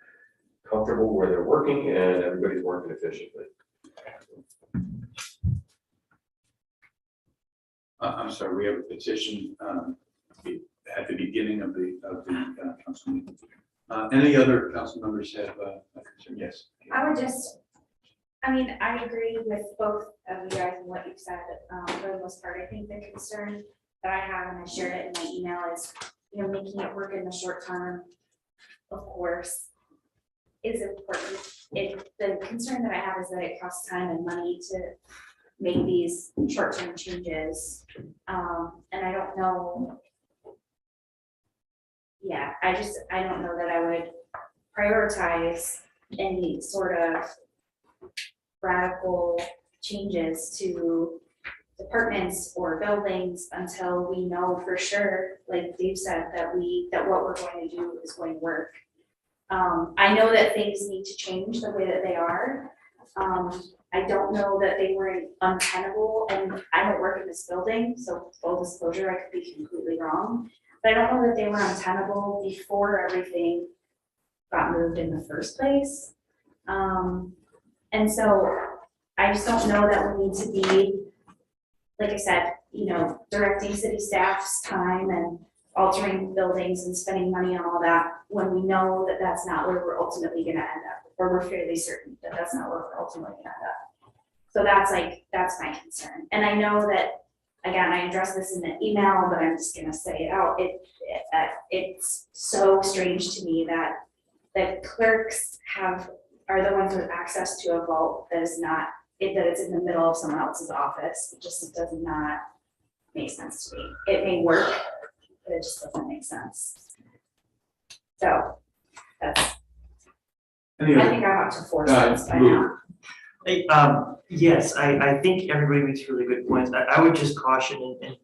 comfortable where they're working and everybody's working efficiently. I'm sorry, we have a petition at the beginning of the council meeting. Any other council members have a concern? Yes. I agree with both of you guys and what you've said, for the most part. I think the concern that I have, and I shared it in my email, is, making it work in the short term, of course, is important. The concern that I have is that it costs time and money to make these short-term changes. And I don't know. Yeah, I don't know that I would prioritize any sort of radical changes to departments or buildings until we know for sure, like Dave said, that what we're going to do is going to work. I know that things need to change the way that they are. I don't know that they were untenable, and I don't work in this building, so full disclosure, I could be completely wrong. But I don't know that they were untenable before everything got moved in the first place. And so I just don't know that we need to be, like I said, directing city staff's time and altering buildings and spending money on all that when we know that that's not where we're ultimately gonna end up, or we're fairly certain that that's not where we're ultimately gonna end up. So that's my concern. And I know that, again, I addressed this in the email, but I'm just gonna say it out. It's so strange to me that the clerks are the ones with access to a vault that is not, that it's in the middle of someone else's office. It just does not make sense to me. It may work, but it just doesn't make sense. So that's, I think I'm up to 4 cents by now. Yes, I think everybody makes really good points. I would just caution, and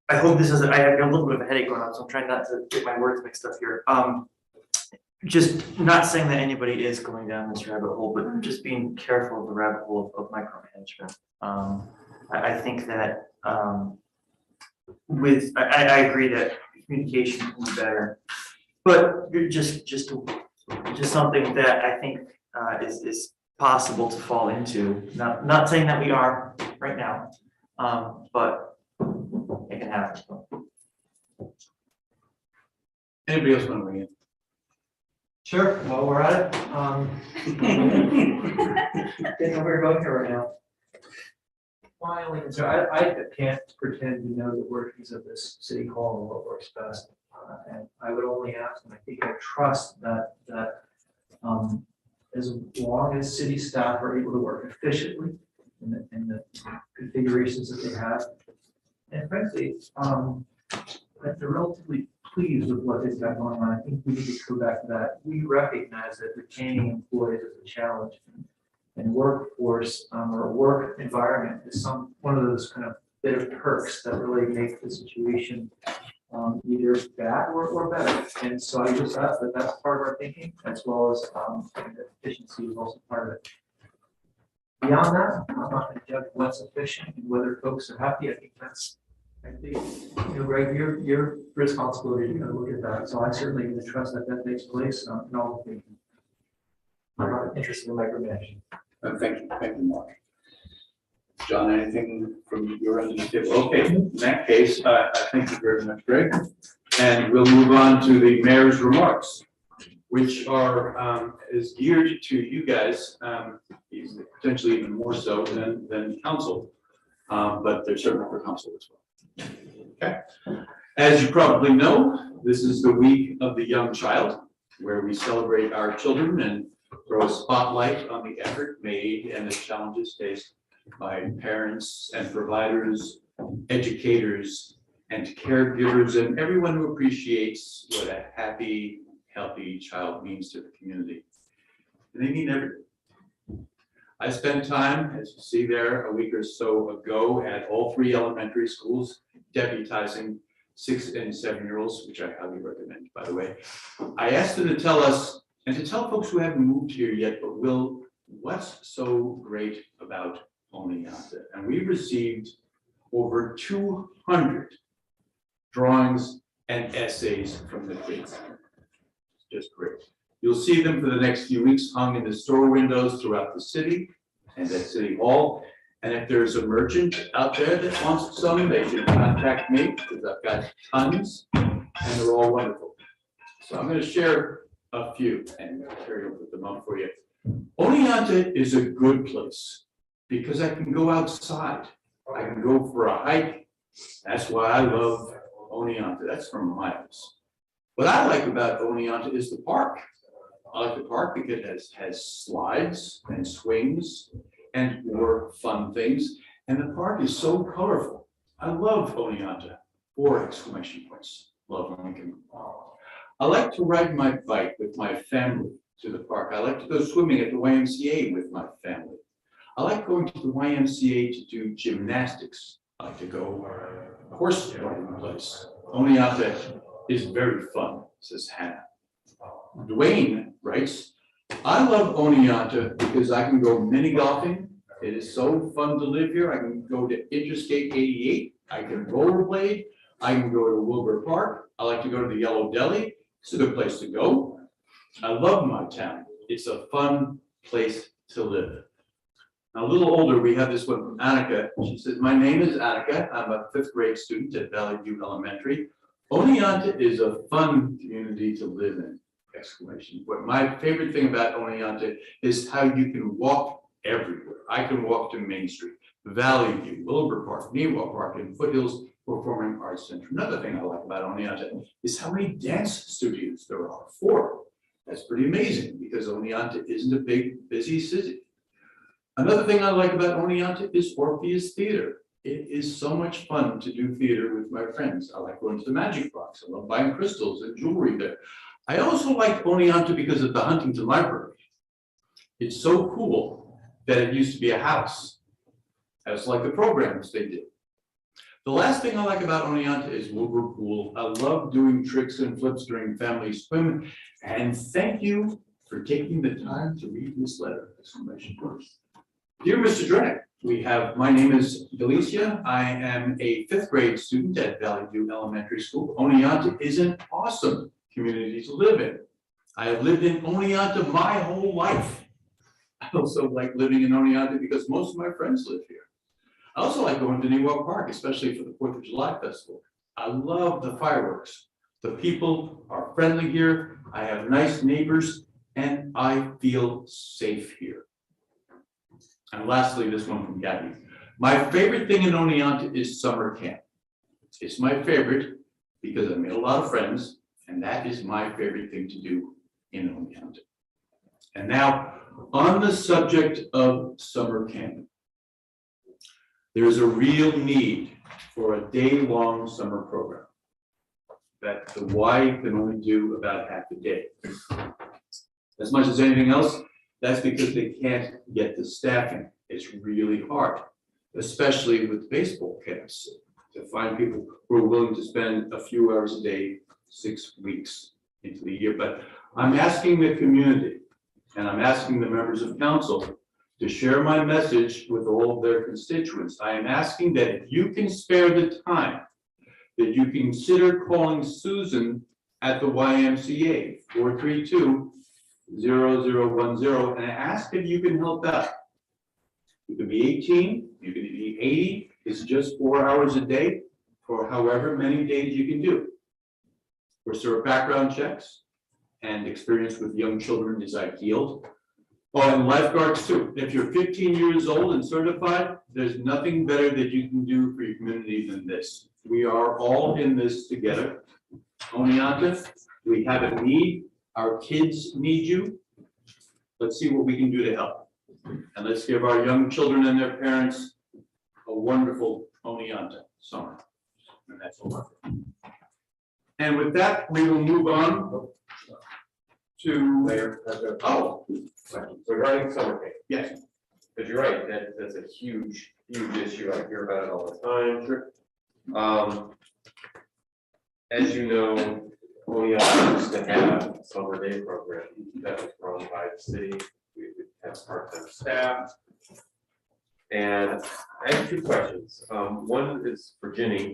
I hope this isn't, I have a little bit of a headache going on, so I'm trying not to get my words mixed up here. Just not saying that anybody is going down this rabbit hole, but just being careful of the rabbit hole of micromanagement. I think that I agree that communication can be better, but just something that I think is possible to fall into. Not saying that we are right now, but it can happen. Anybody else want to weigh in? Sure, while we're at it, didn't know where we're going here right now. My only concern, I can't pretend to know the workings of this city hall and what works best. And I would only ask, and I think I trust that as long as city staff are able to work efficiently in the configurations that they have, and frankly, that they're relatively pleased with what they've got going on. I think we need to go back to that. We recognize that retaining employees is a challenge. and workforce or work environment is one of those kind of bit of perks that really make the situation either bad or better. And so I just ask that that's part of our thinking, as well as efficiency is also part of it. Beyond that, I'm not going to judge what's efficient and whether folks are happy. I think that's, Greg, your responsibility to kind of look at that. So I certainly need to trust that that takes place in all the thinking. I'm not interested in micromanaging. Thank you, Mark. John, anything from your end of the table? Okay, in that case, I thank you very much, Greg. And we'll move on to the mayor's remarks, which are is geared to you guys, potentially even more so than council, but they're certainly for council as well. Okay. As you probably know, this is the week of the young child, where we celebrate our children and throw a spotlight on the effort made and the challenges faced by parents and providers, educators, and caregivers, and everyone who appreciates what a happy, healthy child means to the community. And they mean everything. I spent time, as you see there, a week or so ago at all 3 elementary schools, deputizing 6 and 7-year-olds, which I highly recommend, by the way. I asked them to tell us, and to tell folks who haven't moved here yet, but will, what's so great about Oneonta? And we received over 200 drawings and essays from the kids. Just great. You'll see them for the next few weeks hung in the store windows throughout the city and at City Hall. And if there's a merchant out there that wants some, they should contact me, because I've got tons and they're all wonderful. So I'm going to share a few, and Terry will put them up for you. Oneonta is a good place because I can go outside. I can go for a hike. That's why I love Oneonta. That's from miles. What I like about Oneonta is the park. I like the park because it has slides and swings and more fun things. And the park is so colorful. I love Oneonta. 4 exclamation points. Love Lincoln. I like to ride my bike with my family to the park. I like to go swimming at the YMCA with my family. I like going to the YMCA to do gymnastics. I like to go horse riding place. Oneonta is very fun, says Hannah. Dwayne writes, I love Oneonta because I can go mini golfing. It is so fun to live here. I can go to Interstate 88. I can rollerblade. I can go to Wilbur Park. I like to go to the Yellow Deli. It's a good place to go. I love my town. It's a fun place to live. Now, a little older, we have this one from Annika. She says, my name is Annika. I'm a 5th grade student at Valley View Elementary. Oneonta is a fun community to live in, exclamation. But my favorite thing about Oneonta is how you can walk everywhere. I can walk to Main Street, Valley View, Wilbur Park, Newell Park, and Foothills Performing Arts Center. Another thing I like about Oneonta is how many dance studios there are. 4. That's pretty amazing because Oneonta isn't a big, busy city. Another thing I like about Oneonta is Orpheus Theater. It is so much fun to do theater with my friends. I like going to the Magic Box. I love buying crystals and jewelry there. I also like Oneonta because of the Huntington Library. It's so cool that it used to be a house. That's like the programs they did. The last thing I like about Oneonta is Wilbur Pool. I love doing tricks and flips during family swim. And thank you for taking the time to read this letter. Exclamation point. Dear Mr. Drenick, my name is Delicia. I am a 5th grade student at Valley View Elementary School. Oneonta is an awesome community to live in. I have lived in Oneonta my whole life. I also like living in Oneonta because most of my friends live here. I also like going to Newell Park, especially for the 4th of July festival. I love the fireworks. The people are friendly here. I have nice neighbors and I feel safe here. And lastly, this one from Gabby. My favorite thing in Oneonta is summer camp. It's my favorite because I made a lot of friends, and that is my favorite thing to do in Oneonta. And now, on the subject of summer camp, there is a real need for a day-long summer program that the Y can only do about half a day. As much as anything else, That's because they can't get the staffing. It's really hard, especially with baseball camps, to find people who are willing to spend a few hours a day, 6 weeks into the year. But I'm asking the community, and I'm asking the members of council to share my message with all of their constituents. I am asking that if you can spare the time, that you consider calling Susan at the YMCA, 432-0010, and ask if you can help out. You can be 18, you can be 80, it's just 4 hours a day for however many days you can do. For sort of background checks and experience with young children is ideal. Oh, and lifeguards too. If you're 15 years old and certified, there's nothing better that you can do for your community than this. We are all in this together. Oneonta, we have a need. Our kids need you. Let's see what we can do to help. And let's give our young children and their parents a wonderful Oneonta summer. And that's all. And with that, we will move on to Mayor, oh, regarding summer camp, yes. because you're right, that's a huge, huge issue. I hear about it all the time. As you know, we used to have a summer day program that was run by the city. We would have part-time staff. And I have two questions. One is for Ginny.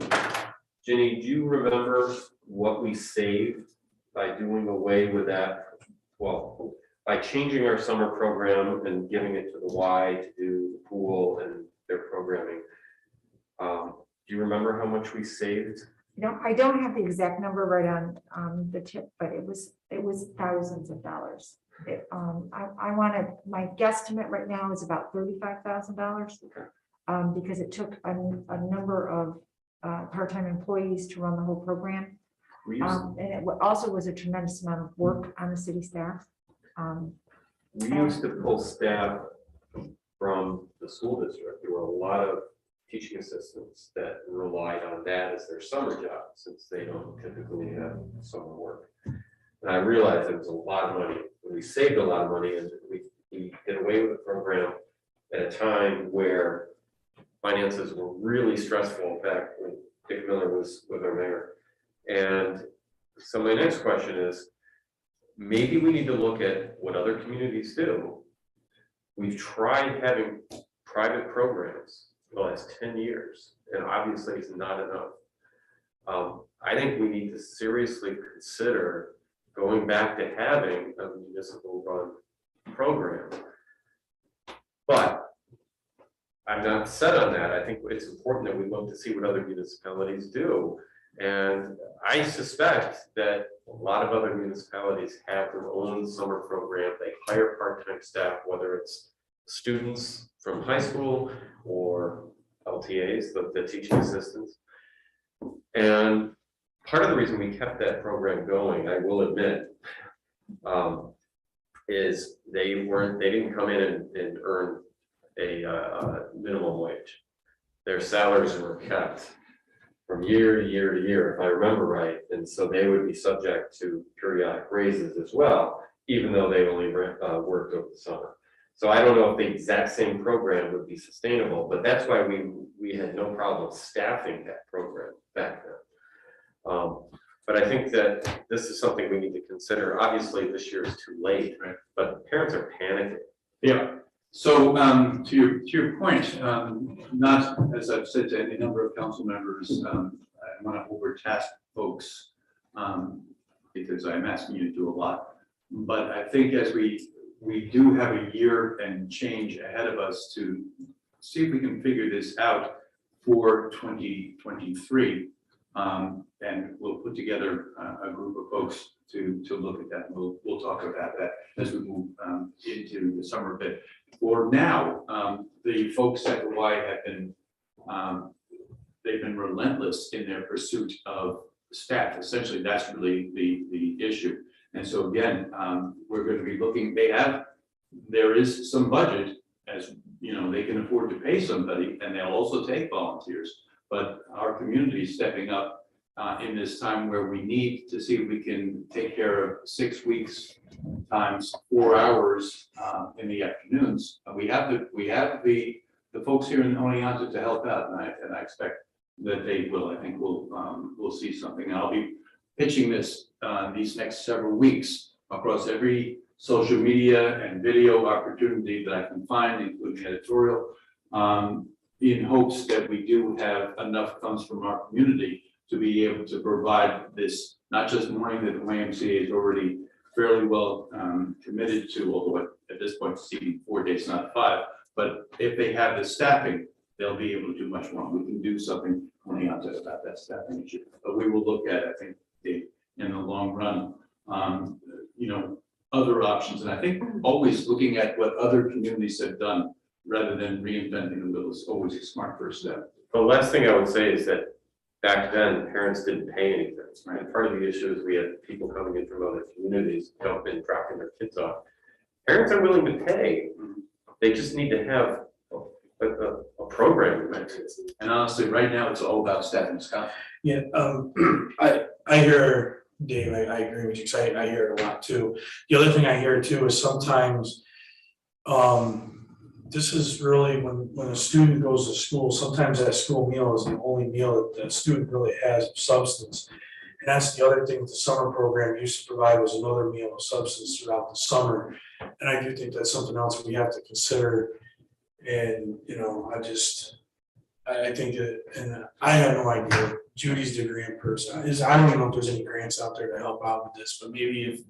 Ginny, do you remember what we saved by doing away with that? Well, by changing our summer program and giving it to the Y to do the pool and their programming. Do you remember how much we saved? I don't have the exact number right on the tip, but it was thousands of dollars. I wanted, my guesstimate right now is about $35,000. Because it took a number of part-time employees to run the whole program. We used, And it also was a tremendous amount of work on the city staff. we used to pull staff from the school district. There were a lot of teaching assistants that relied on that as their summer job, since they don't typically have summer work. And I realized it was a lot of money. We saved a lot of money, and we did away with the program at a time where finances were really stressful back when Dick Miller was our mayor. And so my next question is, maybe we need to look at what other communities do. We've tried having private programs for the last 10 years, and obviously it's not enough. I think we need to seriously consider going back to having a municipal run program. But I'm not set on that. I think it's important that we look to see what other municipalities do. And I suspect that a lot of other municipalities have their own summer program. They hire part-time staff, whether it's students from high school or LTAs, the teaching assistants. And part of the reason we kept that program going, I will admit, is they didn't come in and earn a minimum wage. Their salaries were kept from year to year to year, if I remember right. And so they would be subject to periodic raises as well, even though they only worked over the summer. So I don't know if the exact same program would be sustainable, but that's why we had no problem staffing that program back then. But I think that this is something we need to consider. Obviously, this year is too late, right? But parents are panicking. Yeah. So to your point, not as I've said to any number of council members, I want to overtask folks because I'm asking you to do a lot. But I think as we do have a year and change ahead of us to see if we can figure this out for 2023. And we'll put together a group of folks to look at that. We'll talk about that as we move into the summer bit. For now, the folks at the Y have been they've been relentless in their pursuit of staff. Essentially, that's really the issue. And so again, we're going to be looking. There is some budget, as you know, they can afford to pay somebody, and they'll also take volunteers. But our community is stepping up in this time where we need to see if we can take care of 6 weeks times 4 hours in the afternoons. We have the folks here in Oneonta to help out, and I expect that they will. I think we'll see something. And I'll be pitching this these next several weeks across every social media and video opportunity that I can find, including editorial, in hopes that we do have enough funds from our community to be able to provide this, not just morning that the YMCA is already fairly well committed to, although at this point it's even 4 days, not 5. But if they have the staffing, they'll be able to do much more. We can do something about that staffing issue. But we will look at, I think, in the long run, other options. And I think always looking at what other communities have done rather than reinventing the wheel is always a smart first step. The last thing I would say is that back then, parents didn't pay anything, right? And part of the issue is we had people coming in from other communities, and dropping their kids off. Parents are willing to pay. They just need to have a program. And honestly, right now, it's all about staffing. Scott. Yeah, I hear, Dave, I agree with you, 'cause I hear it a lot too. The other thing I hear too is sometimes, this is really when a student goes to school, sometimes that school meal is the only meal that the student really has of substance. And that's the other thing the summer program used to provide, was another meal of substance throughout the summer. And I do think that's something else we have to consider. And, I think that, and I have no idea, Judy's the grant person, I don't even know if there's any grants out there to help out with this, but maybe if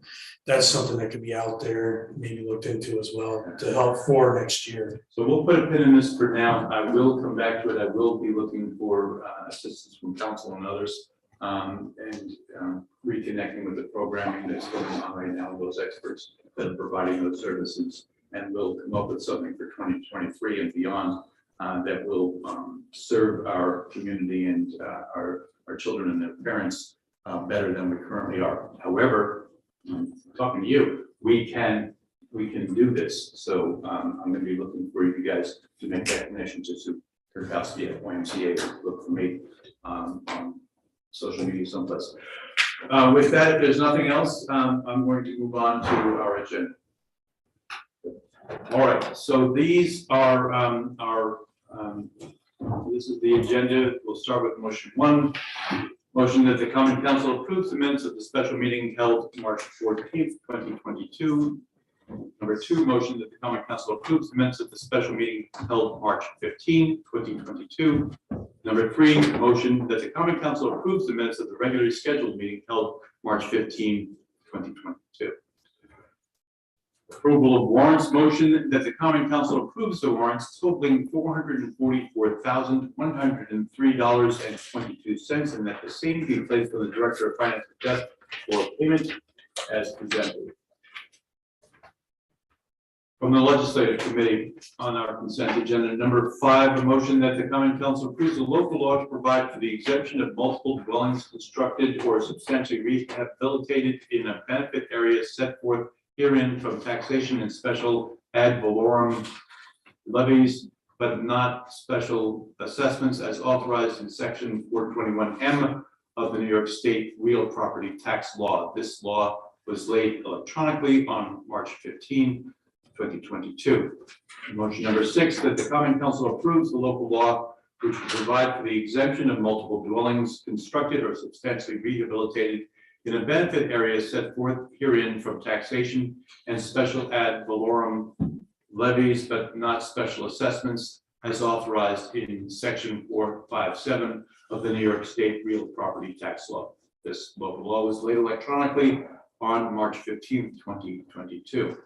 that's something that could be out there, maybe looked into as well, to help for next year. So we'll put a pin in this for now. I will come back to it. I will be looking for assistance from council and others, and reconnecting with the programming that's going on right now, those experts that are providing those services, and we'll come up with something for 2023 and beyond that will serve our community and our children and their parents better than we currently are. However, talking to you, we can do this. So I'm going to be looking for you guys to make that connection to Sue Kurkowski at YMCA. Look for me on social media someplace. With that, if there's nothing else, I'm going to move on to our agenda. All right, so these are this is the agenda. We'll start with motion 1. Motion that the Common Council approves the minutes of the special meeting held March 14th, 2022. Number 2, motion that the Common Council approves the minutes of the special meeting held March 15th, 2022. Number 3, motion that the Common Council approves the minutes of the regularly scheduled meeting held March 15th, 2022. Approval of warrants. Motion that the Common Council approves the warrants totaling $444,103.22, and that the same be placed on the Director of Finance desk for payment as presented. From the Legislative Committee on our consent agenda, number 5, a motion that the Common Council approves the local law to provide for the exemption of multiple dwellings constructed or substantially rehabilitated in a benefit area set forth herein from taxation and special ad valorem levies, but not special assessments as authorized in section 421M of the New York State Real Property Tax Law. This law was laid electronically on March 15, 2022. Motion number 6, that the Common Council approves the local law which will provide for the exemption of multiple dwellings constructed or substantially rehabilitated in a benefit area set forth herein from taxation and special ad valorem levies, but not special assessments as authorized in section 457 of the New York State Real Property Tax Law. This local law was laid electronically on March 15, 2022.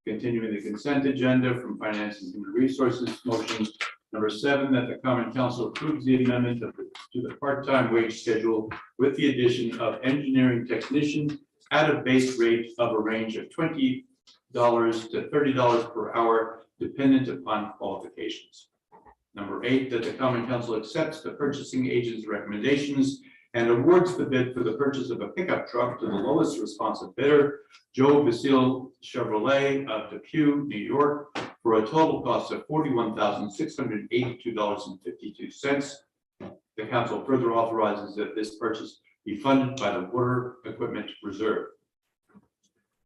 Continuing the consent agenda from Finance and Human Resources, motion number 7, that the Common Council approves the amendment to the part-time wage schedule with the addition of engineering technician at a base rate of a range of $20 to $30 per hour, dependent upon qualifications. Number 8, that the Common Council accepts the purchasing agent's recommendations and awards the bid for the purchase of a pickup truck to the lowest responsive bidder, Joe Basile Chevrolet of Depew, New York, for a total cost of $41,682.52. the council further authorizes that this purchase be funded by the Water Equipment Reserve.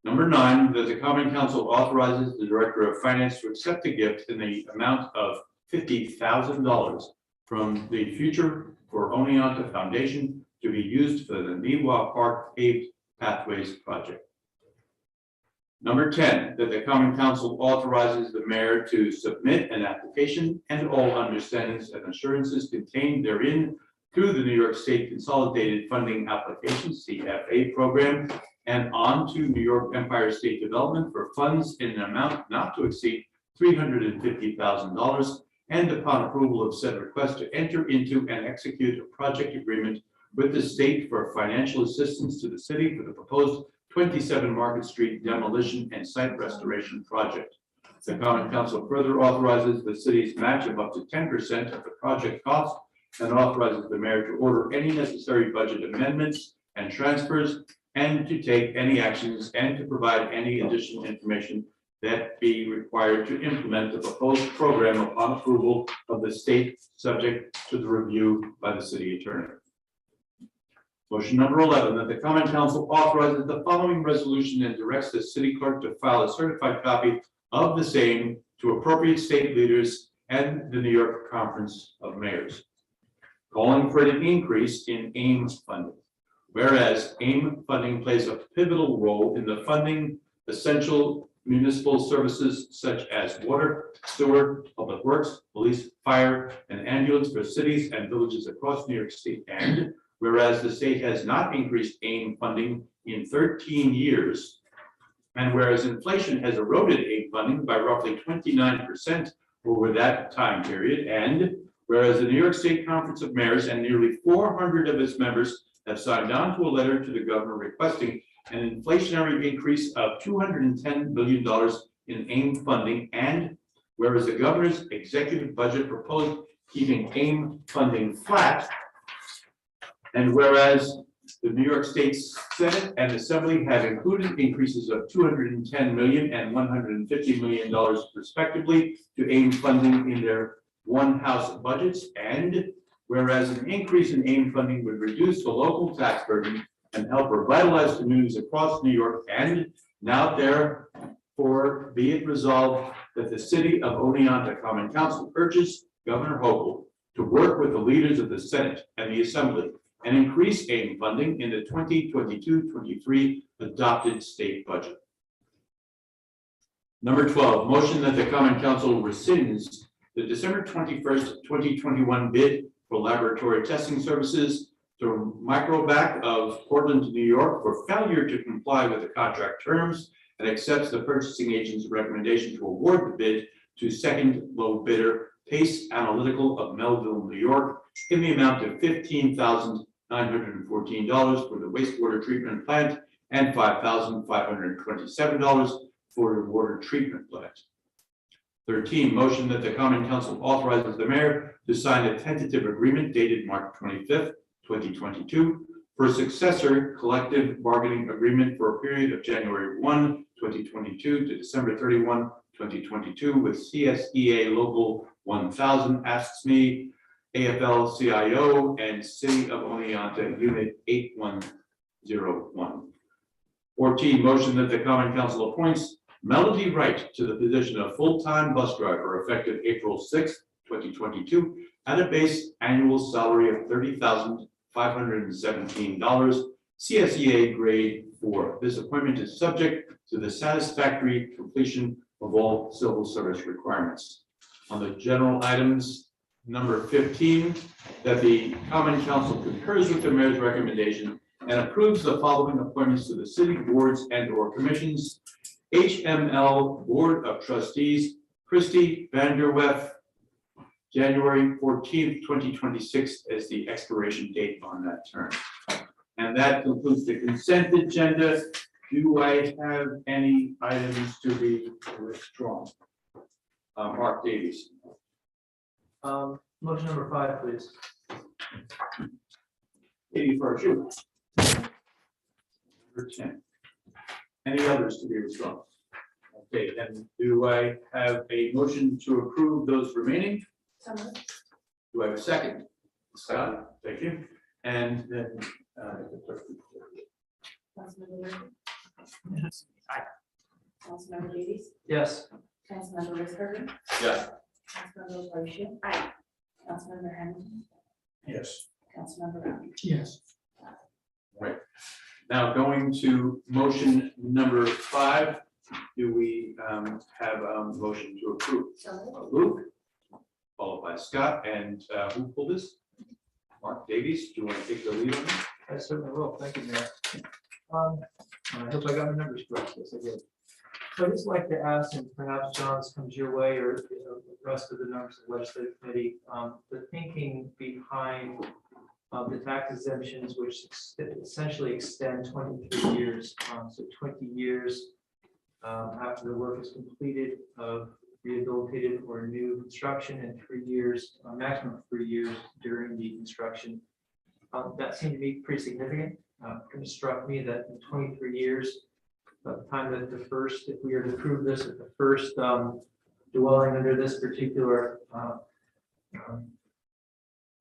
Number 9, that the Common Council authorizes the Director of Finance to accept a gift in the amount of $50,000 from the Future for Oneonta Foundation to be used for the Niwa Park Paved Pathways Project. Number 10, that the Common Council authorizes the mayor to submit an application and all understandings and assurances contained therein through the New York State Consolidated Funding Application, CFA program, and on to New York Empire State Development for funds in an amount not to exceed $350,000, and upon approval of said request to enter into and execute a project agreement with the state for financial assistance to the city for the proposed 27 Market Street demolition and site restoration project. The Common Council further authorizes the city's match of up to 10% of the project cost and authorizes the mayor to order any necessary budget amendments and transfers and to take any actions and to provide any additional information that be required to implement the proposed program upon approval of the state, subject to the review by the city attorney. Motion number 11, that the Common Council authorizes the following resolution and directs the city clerk to file a certified copy of the same to appropriate state leaders and the New York Conference of Mayors, calling for an increase in AIM funding. Whereas AIM funding plays a pivotal role in the funding essential municipal services such as water, sewer, public works, police, fire, and ambulance for cities and villages across New York State. And whereas the state has not increased AIM funding in 13 years, and whereas inflation has eroded AIM funding by roughly 29% over that time period, and whereas the New York State Conference of Mayors and nearly 400 of its members have signed on to a letter to the governor requesting an inflationary increase of $210 billion in AIM funding, and whereas the governor's executive budget proposed keeping AIM funding flat, and whereas the New York State Senate and Assembly have included increases of $210 million and $150 million respectively to AIM funding in their one house budgets, and whereas an increase in AIM funding would reduce the local tax burden and help revitalize communities across New York, and now therefore be it resolved that the city of Oneonta Common Council urges Governor Hochul to work with the leaders of the Senate and the Assembly and increase AIM funding in the 2022-23 adopted state budget. Number 12, motion that the Common Council rescinds the December 21st, 2021 bid for laboratory testing services to Microvac of Portland, New York for failure to comply with the contract terms, and accepts the purchasing agent's recommendation to award the bid to second low bidder Pace Analytical of Melville, New York, in the amount of $15,914 for the wastewater treatment plant and $5,527 for the water treatment plant. 13, motion that the Common Council authorizes the mayor to sign a tentative agreement dated March 25th, 2022 for a successor collective bargaining agreement for a period of January 1, 2022 to December 31, 2022 with CSEA Local 1000 Asks Me, AFL-CIO, and City of Oneonta Unit 8101. 14, motion that the Common Council appoints Melody Wright to the position of full-time bus driver effective April 6, 2022 at a base annual salary of $30,517, CSEA grade 4. This appointment is subject to the satisfactory completion of all civil service requirements. On the general items, number 15, that the Common Council concurs with the mayor's recommendation and approves the following appointments to the city boards and/or commissions. HML Board of Trustees, Christy Vanderweff, January 14th, 2026 as the expiration date on that term. And that concludes the consent agenda. Do I have any items to be withdrawn? Mark Davies. Motion number 5, please. 81st, you. Number 10. Any others to be withdrawn? Okay, then do I have a motion to approve those remaining? So moved. Do I have a second? Scott, thank you. And then, Councilmember Ritter, Aye. Councilmember Davies, Yes. Councilmember Ritter, Yes. Councilmember Palucci, Aye. Councilmember Henderson, Yes. Councilmember Rowley. Yes. now going to motion number 5. Do we have a motion to approve? So Luke, followed by Scott, and who pulled this? Mark Davies, do you want to take the lead on this? I certainly will. Thank you, Mayor. I hope I got the numbers correct. Yes, I did. So I'd just like to ask, and perhaps John's comes your way, or the rest of the members of the legislative committee, the thinking behind the tax exemptions, which essentially extend 23 years. So 20 years after the work is completed of rehabilitated or new construction, and 3 years, a maximum of 3 years during the construction. That seemed to be pretty significant. It struck me that in 23 years, by the time that the first, if we were to prove this, that the first dwelling under this particular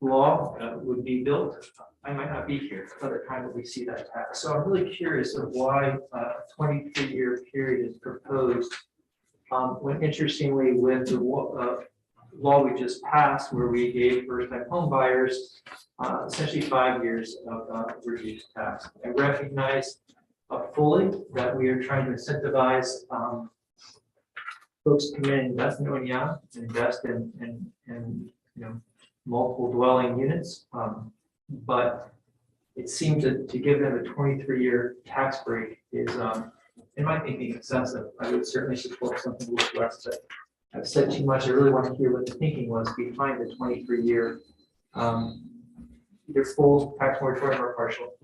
law would be built, I might not be here by the time that we see that tax. So I'm really curious of why a 23-year period is proposed. When interestingly, with the law we just passed, where we gave first-time home buyers essentially 5 years of reduced tax. I recognize fully that we are trying to incentivize folks to come in and invest in Oneonta, invest in multiple dwelling units. But it seemed to give them a 23-year tax break is, in my thinking, excessive. I would certainly support something with less, but I've said too much. I really want to hear what the thinking was behind the 23-year, either full tax moratorium or partial.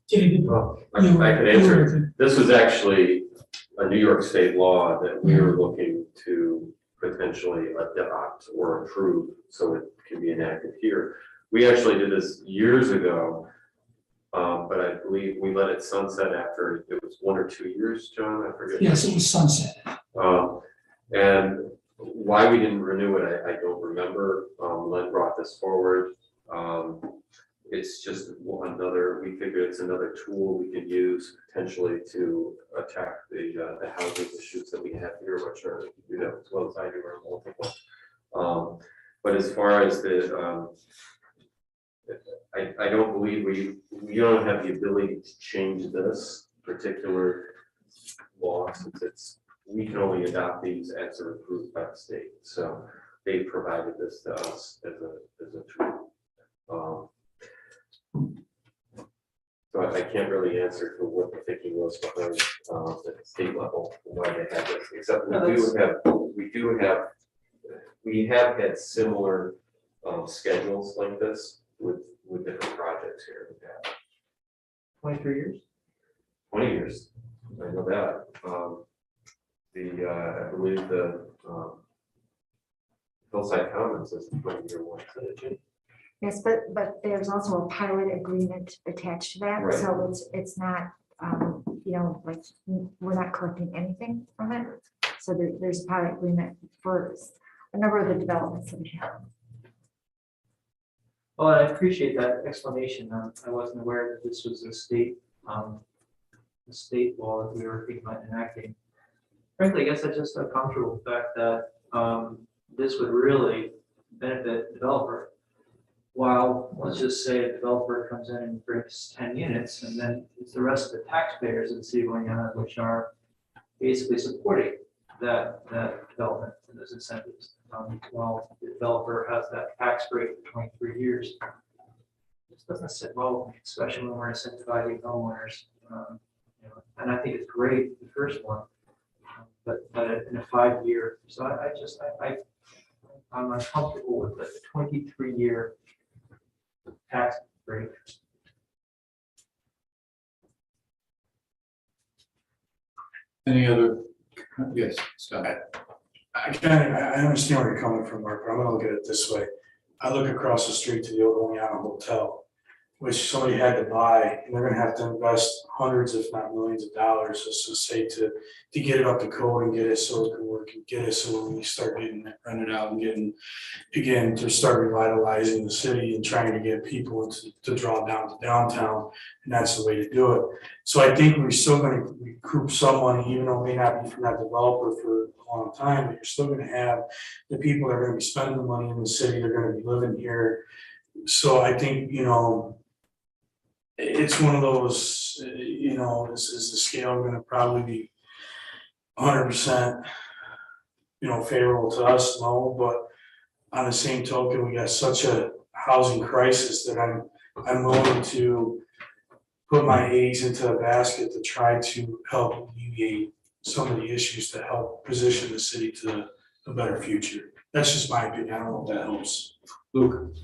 David, I can answer. This was actually a New York State law that we were looking to potentially adopt or approve, so it can be enacted here. We actually did this years ago, but I believe we let it sunset after it was 1 or 2 years, John, I forget. Yes, it was sunset. And why we didn't renew it, I don't remember. Len brought this forward. It's just another, we figured it's another tool we could use potentially to attack the housing issues that we have here, which are, you know, as well as I do, are multiple. But as far as the, I don't believe we don't have the ability to change this particular law, since we can only adopt these as they're approved by the state. So they provided this to us as a tool. So I can't really answer for what the thinking was behind at the state level, why they had this, except we have had similar schedules like this with different projects here in the past. 23 years? 20 years, I know that. I believe the Hillside Commons is the 20-year one. Yes, but there's also a pilot agreement attached to that, Right. so it's not, like, we're not collecting anything from it. So there's a pilot agreement for a number of the developments that we have. Well, I appreciate that explanation. I wasn't aware that this was a state law that we were thinking about enacting. Frankly, I guess I just uncomfortable with the fact that this would really benefit the developer. While, let's just say a developer comes in and brings 10 units, and then it's the rest of the taxpayers in the city of Oneonta, which are basically supporting that development and those incentives. While the developer has that tax break for 23 years. This doesn't sit well with me, especially when we're incentivizing homeowners. And I think it's great, the first one, but in a 5-year. So I'm uncomfortable with the 23-year tax break. Any other? Yes, Scott. I understand where you're coming from, Mark, but I'm gonna look at it this way. I look across the street to the old Oneonta Hotel, which somebody had to buy, and they're gonna have to invest hundreds, if not millions of dollars, just to say to get it up to code and get it so it can work and get it so when we start getting it rented out and getting, again, to start revitalizing the city and trying to get people to draw down to downtown, and that's the way to do it. So I think we're still gonna recoup some money, even though it may not be from that developer for a long time, but you're still gonna have the people that are gonna be spending the money in the city, they're gonna be living here. So I think, it's one of those, is the scale gonna probably be 100%, favorable to us? No, but on the same token, we got such a housing crisis that I'm willing to put my eggs into a basket to try to help alleviate some of the issues to help position the city to a better future. That's just my opinion. I don't know if that helps. Luke?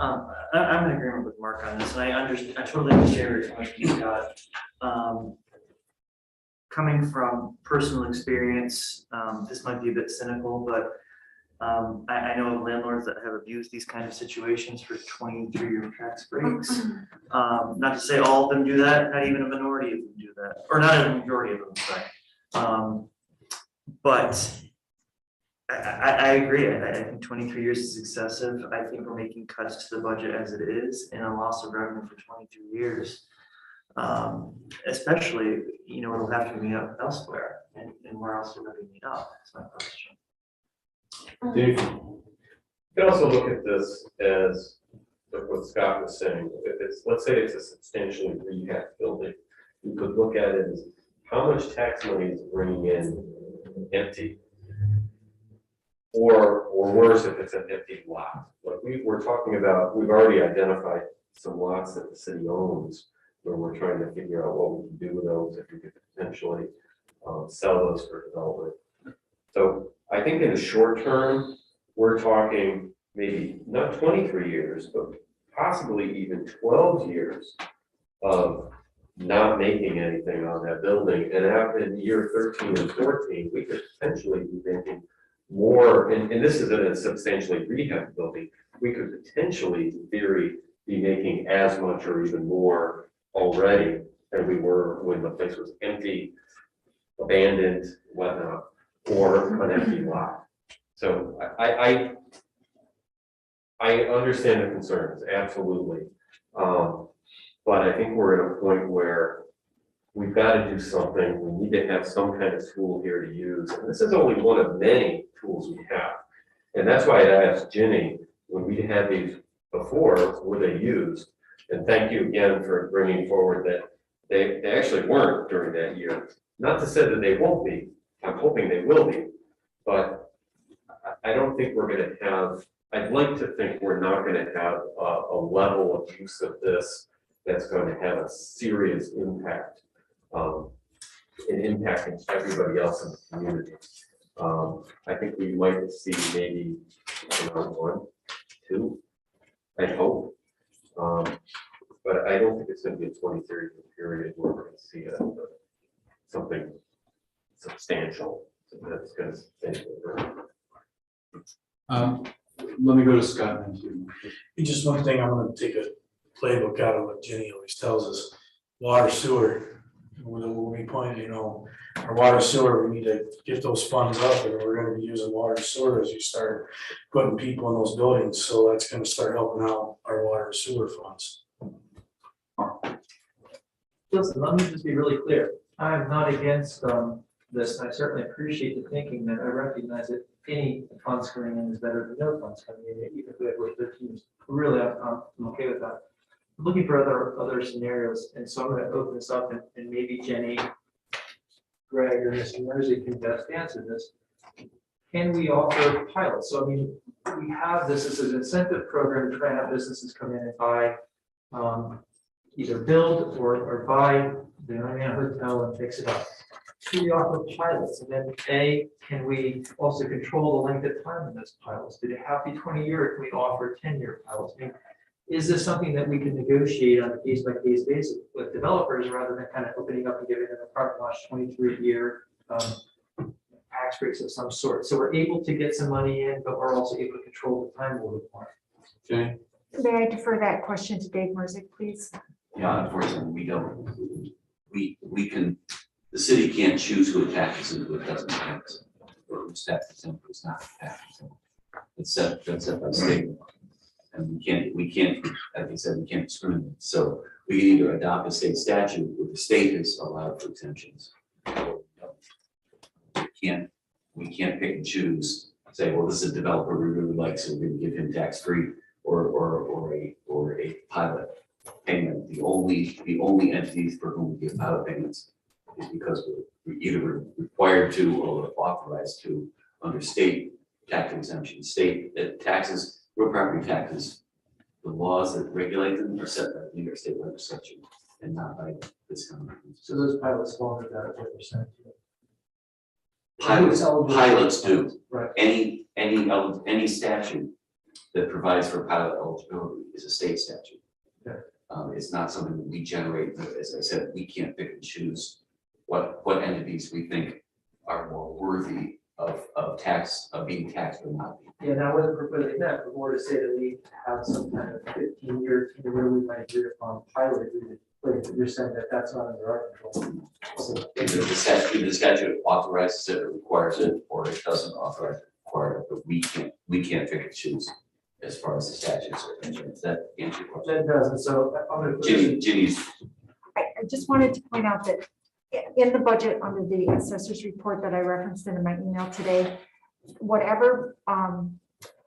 I'm in agreement with Mark on this, and I totally understand where you're coming from, Scott. Coming from personal experience, this might be a bit cynical, but I know of landlords that have abused these kind of situations for 23-year tax breaks. Not to say all of them do that, not even a minority of them do that, or not a majority of them, sorry. But I agree. I think 23 years is excessive. I think we're making cuts to the budget as it is, and a loss of revenue for 22 years. Especially, it'll have to be made up elsewhere, and where else will it be made up? That's my question. Dave? You can also look at this as what Scott was saying. If it's, let's say it's a substantially rehabbed building, you could look at it as how much tax money is bringing in empty. Or worse, if it's an empty lot. Like we're talking about, we've already identified some lots that the city owns where we're trying to figure out what we can do with those, if we could potentially sell those for development. So I think in the short term, we're talking maybe not 23 years, but possibly even 12 years of not making anything on that building. And after in year 13 and 14, we could potentially be making more, and this is in a substantially rehabbed building, we could potentially, in theory, be making as much or even more already than we were when the place was empty, abandoned, whatnot, or an empty lot. So I understand the concerns, absolutely. But I think we're at a point where we've got to do something. We need to have some kind of tool here to use. And this is only one of many tools we have. And that's why I asked Ginny, when we had these before, were they used? And thank you again for bringing forward that they actually weren't during that year. Not to say that they won't be. I'm hoping they will be. But I don't think we're going to have, I'd like to think we're not going to have a level of use of this that's going to have a serious impact in impacting everybody else in the community. I think we might see maybe one, two, I hope. But I don't think it's going to be a 20-30 period where we're going to see something substantial that's going to stay over. Let me go to Scott and you. Just one thing, I'm gonna take a playbook out of what Jenny always tells us, water sewer. When we point, our water sewer, we need to get those funds up, and we're gonna be using water sewer as you start putting people in those buildings, so that's gonna start helping out our water sewer funds. Listen, let me just be really clear. I'm not against this. I certainly appreciate the thinking that I recognize that any funds coming in is better than no funds coming in, even if we have 13 years. Really, I'm okay with that. I'm looking for other scenarios, and so I'm going to open this up, and maybe Jenny, Greg, or Mr. Mersey can best answer this. Can we offer pilots? So I mean, we have this as an incentive program to try and have businesses come in and buy, either build or buy the hotel and fix it up. Can we offer pilots? And then can we also control the length of time in those pilots? Do they have to be 20-year, or can we offer 10-year pilots? I mean, is this something that we can negotiate on a case-by-case basis with developers, rather than kind of opening up and giving them a carte blanche 23-year tax breaks of some sort? So we're able to get some money in, but we're also able to control the time a little more. Okay. May I defer that question to Dave Merzick, please? Yeah, unfortunately, we don't. We can, the city can't choose who it taxes and who it doesn't tax. Or who's taxes and who's not taxed. It's set, that's set by state law. And we can't, like I said, we can't discriminate. So we can either adopt a state statute where the state is allowed for exemptions. Or we can't pick and choose, say, well, this is a developer we really like, so we're gonna give him tax-free or a pilot payment. The only entities for whom we give pilot payments is because we're either required to or authorized to under state tax exemption. State taxes, real property taxes, the laws that regulate them are set by New York State legislature and not by this Congress. So those pilots fall under that 10%. Pilots do. Right. Any statute that provides for pilot eligibility is a state statute. Okay. It's not something that we generate. As I said, we can't pick and choose what entities we think are more worthy of being taxed or not. Yeah, now wasn't proposing that, but more to say that we have some kind of 15-year, where we might agree upon pilot agreement. But you're saying that that's not under our control. So, Either the statute authorizes it or requires it, or it doesn't authorize it, require it, but we can't pick and choose as far as the statutes are concerned. Does that answer your question? that doesn't, so I'm gonna put this- Ginny's, I just wanted to point out that in the budget under the assessor's report that I referenced in my email today, whatever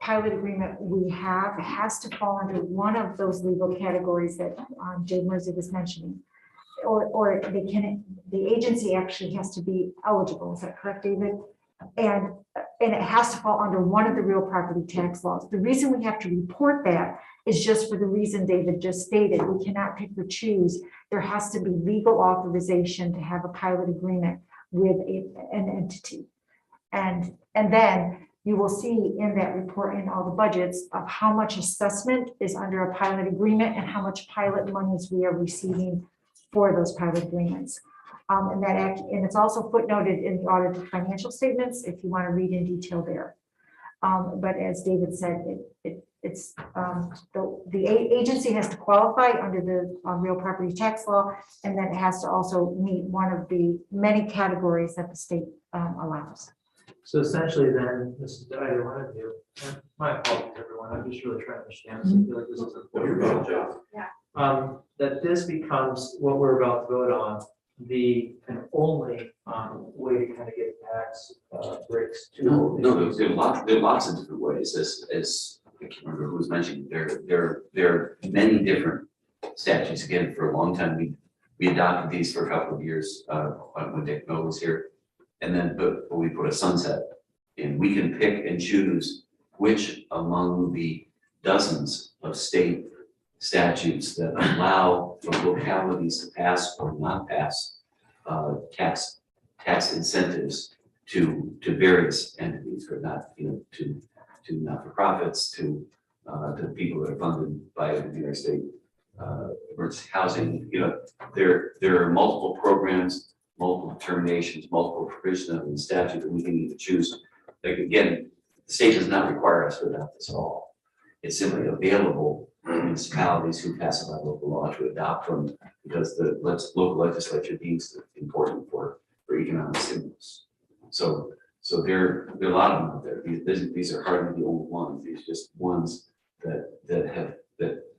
pilot agreement we have has to fall under one of those legal categories that Jay Mersey was mentioning. Or the agency actually has to be eligible. Is that correct, David? And it has to fall under one of the real property tax laws. The reason we have to report that is just for the reason David just stated. We cannot pick or choose. There has to be legal authorization to have a pilot agreement with an entity. And then you will see in that report in all the budgets of how much assessment is under a pilot agreement and how much pilot monies we are receiving for those pilot agreements. And it's also footnoted in the audited financial statements if you want to read in detail there. But as David said, it's the agency has to qualify under the real property tax law, and then it has to also meet one of the many categories that the state allows. So essentially then, this is either one of you, and my apologies, everyone, I'm just really trying to understand, this. I feel like this is important. That this becomes what we're about to vote on, the kind of only way to kind of get tax breaks to. no, there are lots of different ways, as I can't remember who was mentioning, there are many different statutes. Again, for a long time, we adopted these for a couple of years, when Dick Mill was here. And then, but we put a sunset, and we can pick and choose which among the dozens of state statutes that allow for localities to pass or not pass tax incentives to various entities, or not, to not-for-profits, to people that are funded by the New York State emergency housing. There are multiple programs, multiple determinations, multiple provisions of the statute that we can either choose. Like again, the state does not require us to adopt this at all. It's simply available for municipalities who pass it by local law to adopt them because the local legislature deems it important for economic stimulus. So there are a lot of them out there. These are hardly the only ones. These are just ones that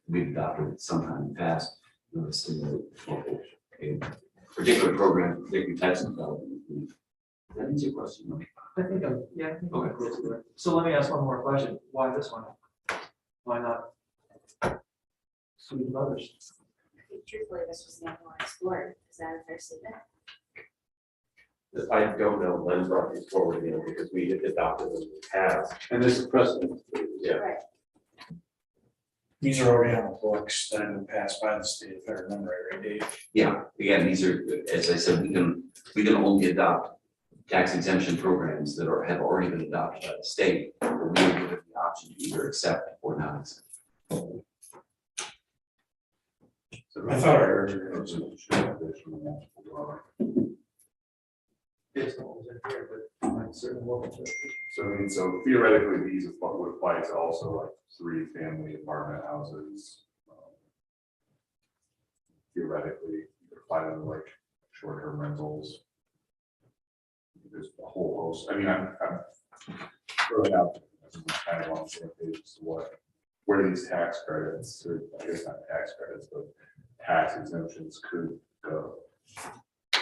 we've adopted sometime in the past. To stimulate local particular program, particular types of development. That answer your question, right? I think I'm Okay. close to it. So let me ask one more question. Why this one? Why not Sweden Brothers? Truthfully, this was never explored. Is that a fair statement? I don't know, Len brought these forward, because we had adopted them in the past. And this is precedent. Yeah. Right. These are already on the books that have been passed by the state, if I remember right, Dave? Yeah, again, these are, as I said, we can only adopt tax exemption programs that have already been adopted by the state, but we are given the option to either accept or not accept. I thought I heard you. Based on what was in here, but certainly welcome to it. So I mean, so theoretically, these would apply to also like 3-family apartment houses. Theoretically, you could apply to like short-term rentals. There's a whole host, I mean, I'm throwing out kind of on the same page as to where these tax credits, or I guess not tax credits, but tax exemptions could go.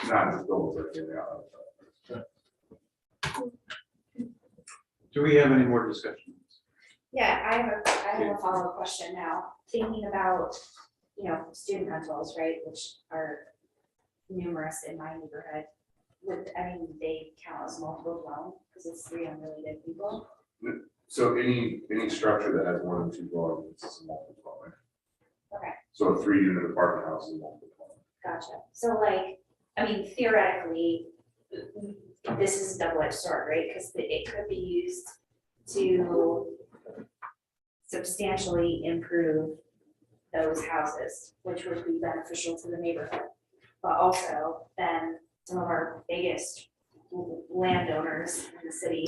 Not just goals like getting out of. Do we have any more discussion? Yeah, I have a follow-up question now, thinking about, student rentals, right, which are numerous in my neighborhood. They count as multiple dwelling, because it's 3 unrelated people. So any structure that has more than 2 dwellings is a multiple dwelling. Okay. So a 3-unit apartment house is a multiple dwelling. Gotcha. So theoretically, this is a double-edged sword, right? Because it could be used to substantially improve those houses, which would be beneficial to the neighborhood. But also, then some of our biggest landowners in the city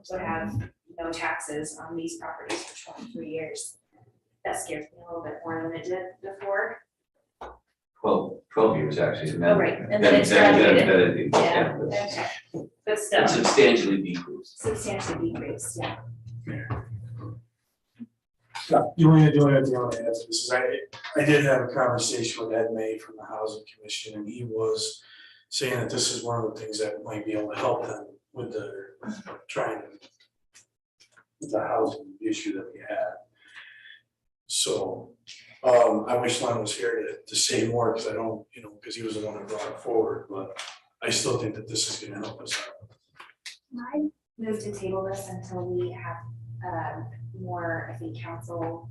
would have no taxes on these properties for 23 years. That scares me a little bit more than it did before. 12 years actually. And then- Oh, right, and then it's graduated. Yeah, but okay. But it's still, substantially decreased. substantially decreased, yeah. The only other thing I want to add to this is I did have a conversation with Ed May from the Housing Commission, and he was saying that this is one of the things that might be able to help them with the the housing issue that we had. So, I wish Len was here to say more, because I don't, because he was the one that brought it forward, but I still think that this is gonna help us out. I move to table this until we have more, I think, council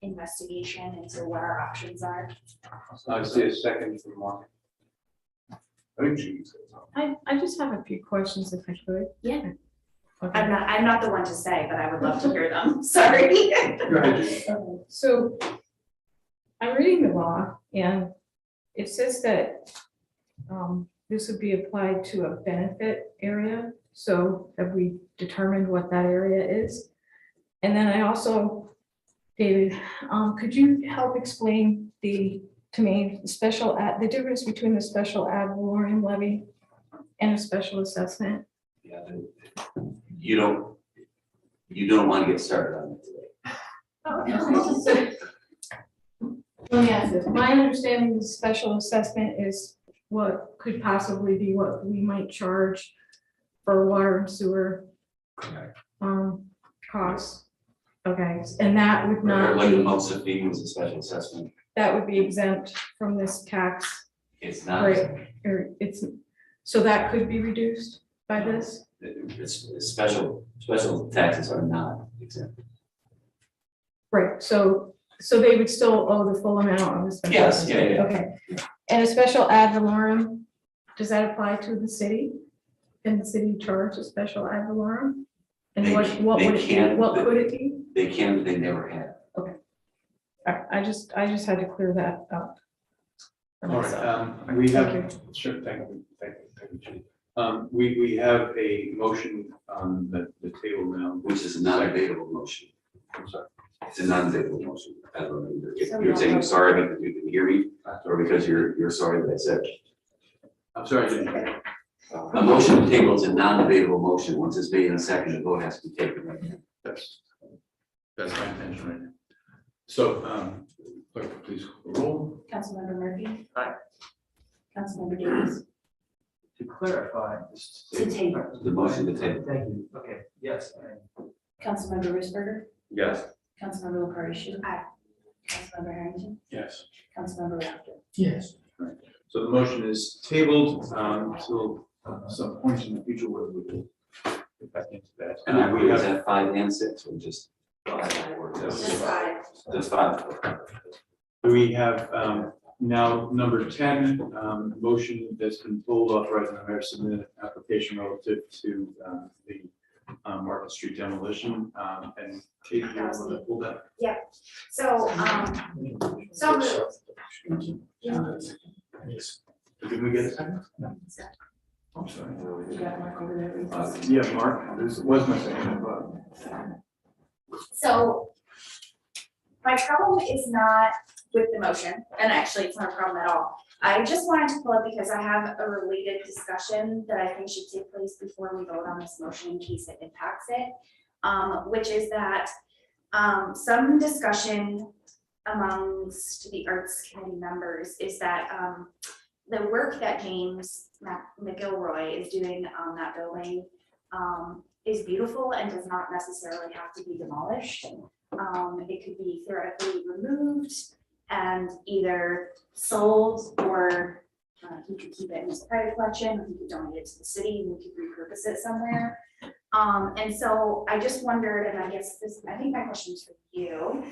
investigation into what our options are. I see a second from Mark. I think Judy's gonna talk. I just have a few questions if I could. Yeah. Okay. I'm not the one to say, but I would love to hear them. Sorry. Go ahead, Judy. So I'm reading the law and it says that this would be applied to a benefit area. So have we determined what that area is? And then I also, David, could you help explain the difference between the special ad valorem levy and a special assessment? Yeah, you don't want to get started on it today. Let me ask this. My understanding is special assessment is what could possibly be what we might charge for water and sewer costs. Okay, and that would not Like the be, most of fees, a special assessment, that would be exempt from this tax it's not. rate, or so that could be reduced by this? It's special taxes are not exempt. Right, so they would still owe the full amount of the special. Yes, assessment. yeah. Okay, and a special ad valorem, does that apply to the city? Can the city charge a special ad valorem? And They what would it be, can, what but- could it be? They can, but they never have. I just had to clear that up. for All myself. right, we have, Thank sure, thank you, Judy. We have a motion on the table now. Which is a non-debatable motion. I'm sorry. It's a non-debatable motion. I don't know if you're saying sorry because you didn't hear me, or because you're sorry that I said it. I'm sorry, I didn't hear you. A motion to table is a non-debatable motion. Once it's made in a second, the vote has to be taken right now. That's my intention right now. So, clerk, please call the roll. Councilmember Murphy. Aye. Councilmember Davis. To clarify, To table. The motion to table. thank you, okay, yes, Councilmember Risberger. Yes. Councilmember LaCartia. Aye. Councilmember Harrington. Yes. Councilmember Raptor. Yes. So the motion is tabled till some point in the future where we will get back into that. And We we have have, that 5 and 6 or just 5 or Just 5. just 5. we have now number 10, motion that's been pulled off right now. I've submitted an application relative to the Market Street demolition. And Kate, do you want to pull that? So, so moved. Did we get a second? I'm sorry. You got Mark over there. Yeah, Mark, this was my second, but So my problem is not with the motion, and actually it's not a problem at all. I just wanted to pull up because I have a related discussion that I think should take place before we vote on this motion in case it impacts it. Which is that some discussion amongst the arts committee members is that the work that James McIlroy is doing on that building is beautiful and does not necessarily have to be demolished. It could be theoretically removed and either sold, or he could keep it in his private collection, or he could donate it to the city and we could repurpose it somewhere. And so I just wondered, and I guess this, I think my question is for you,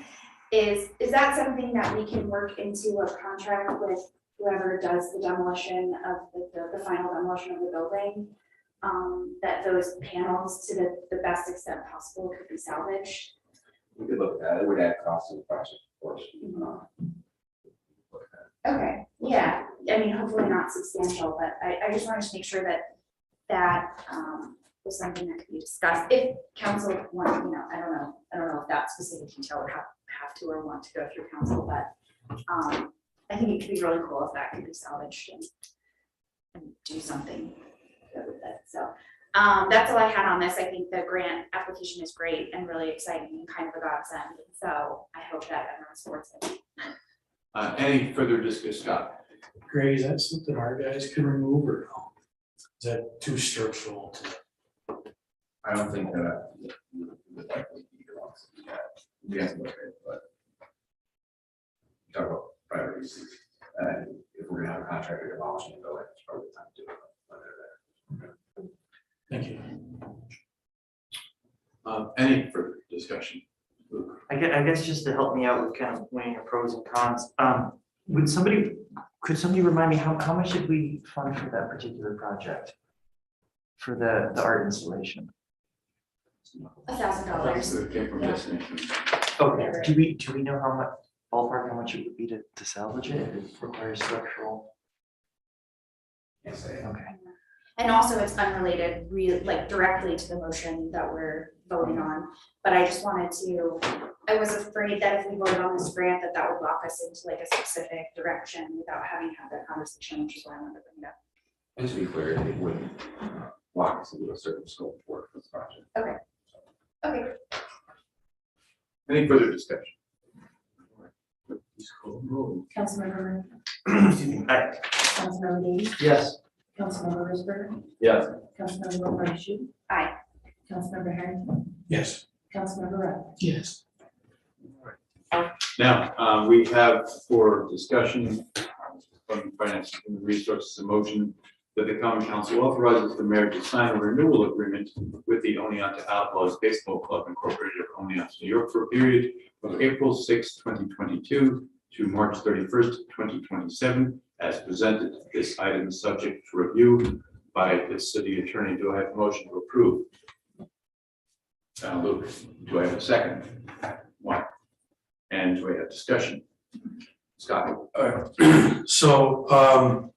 is that something that we can work into a contract with whoever does the demolition of the final demolition of the building? That those panels, to the best extent possible, could be salvaged? We could look at that, it would add cost to the project, of course. Okay, yeah, I mean, hopefully not substantial, but I just wanted to make sure that was something that could be discussed. If council want, I don't know if that specific detail would have to or want to go through council, but I think it could be really cool if that could be salvaged and do something good with it. So that's all I had on this. I think the grant application is great and really exciting and kind of a godsend. So I hope that everyone supports it. any further discussion, Scott? Greg, is that something our guys can remove or no? Is that too structural to? I don't think that we would likely either one to do that. We have to look at it, but talk about priorities. If we're gonna have a contractor demolishing the building, it's probably the time to do it when they're there. Thank you. Any further discussion? Luke? I guess just to help me out with kind of weighing the pros and cons, could somebody remind me how much did we fund for that particular project? For the art installation? $1,000. It came from destination. Okay, do we know how much, ballpark, how much it would be to salvage it? If it requires structural? Can't say. Okay. And also it's unrelated, like directly to the motion that we're voting on. But I just wanted to, I was afraid that if we voted on this grant, that would lock us into like a specific direction without having to have that conversation, which is why I wanted to bring it up. And to be clear, it wouldn't lock us into a certain scope of work for this project. Okay. Any further discussion? Councilmember, Excuse me. Councilmember Davies, Yes. Councilmember Risberg, Yes. Councilmember Markey, Aye. Councilmember Harrington, Yes. Councilmember Rudd. Yes. Now, we have for discussion from Finance and Human Resources, a motion that the common council authorizes the mayor to sign a renewal agreement with the Oneonta Outlaws Baseball Club Incorporated of Oneonta, New York for a period of April 6, 2022 to March 31st, 2027, as presented. This item is subject to review by the city attorney. Do I have a motion to approve? Luke, do I have a second? One. And do I have discussion? Scott? So,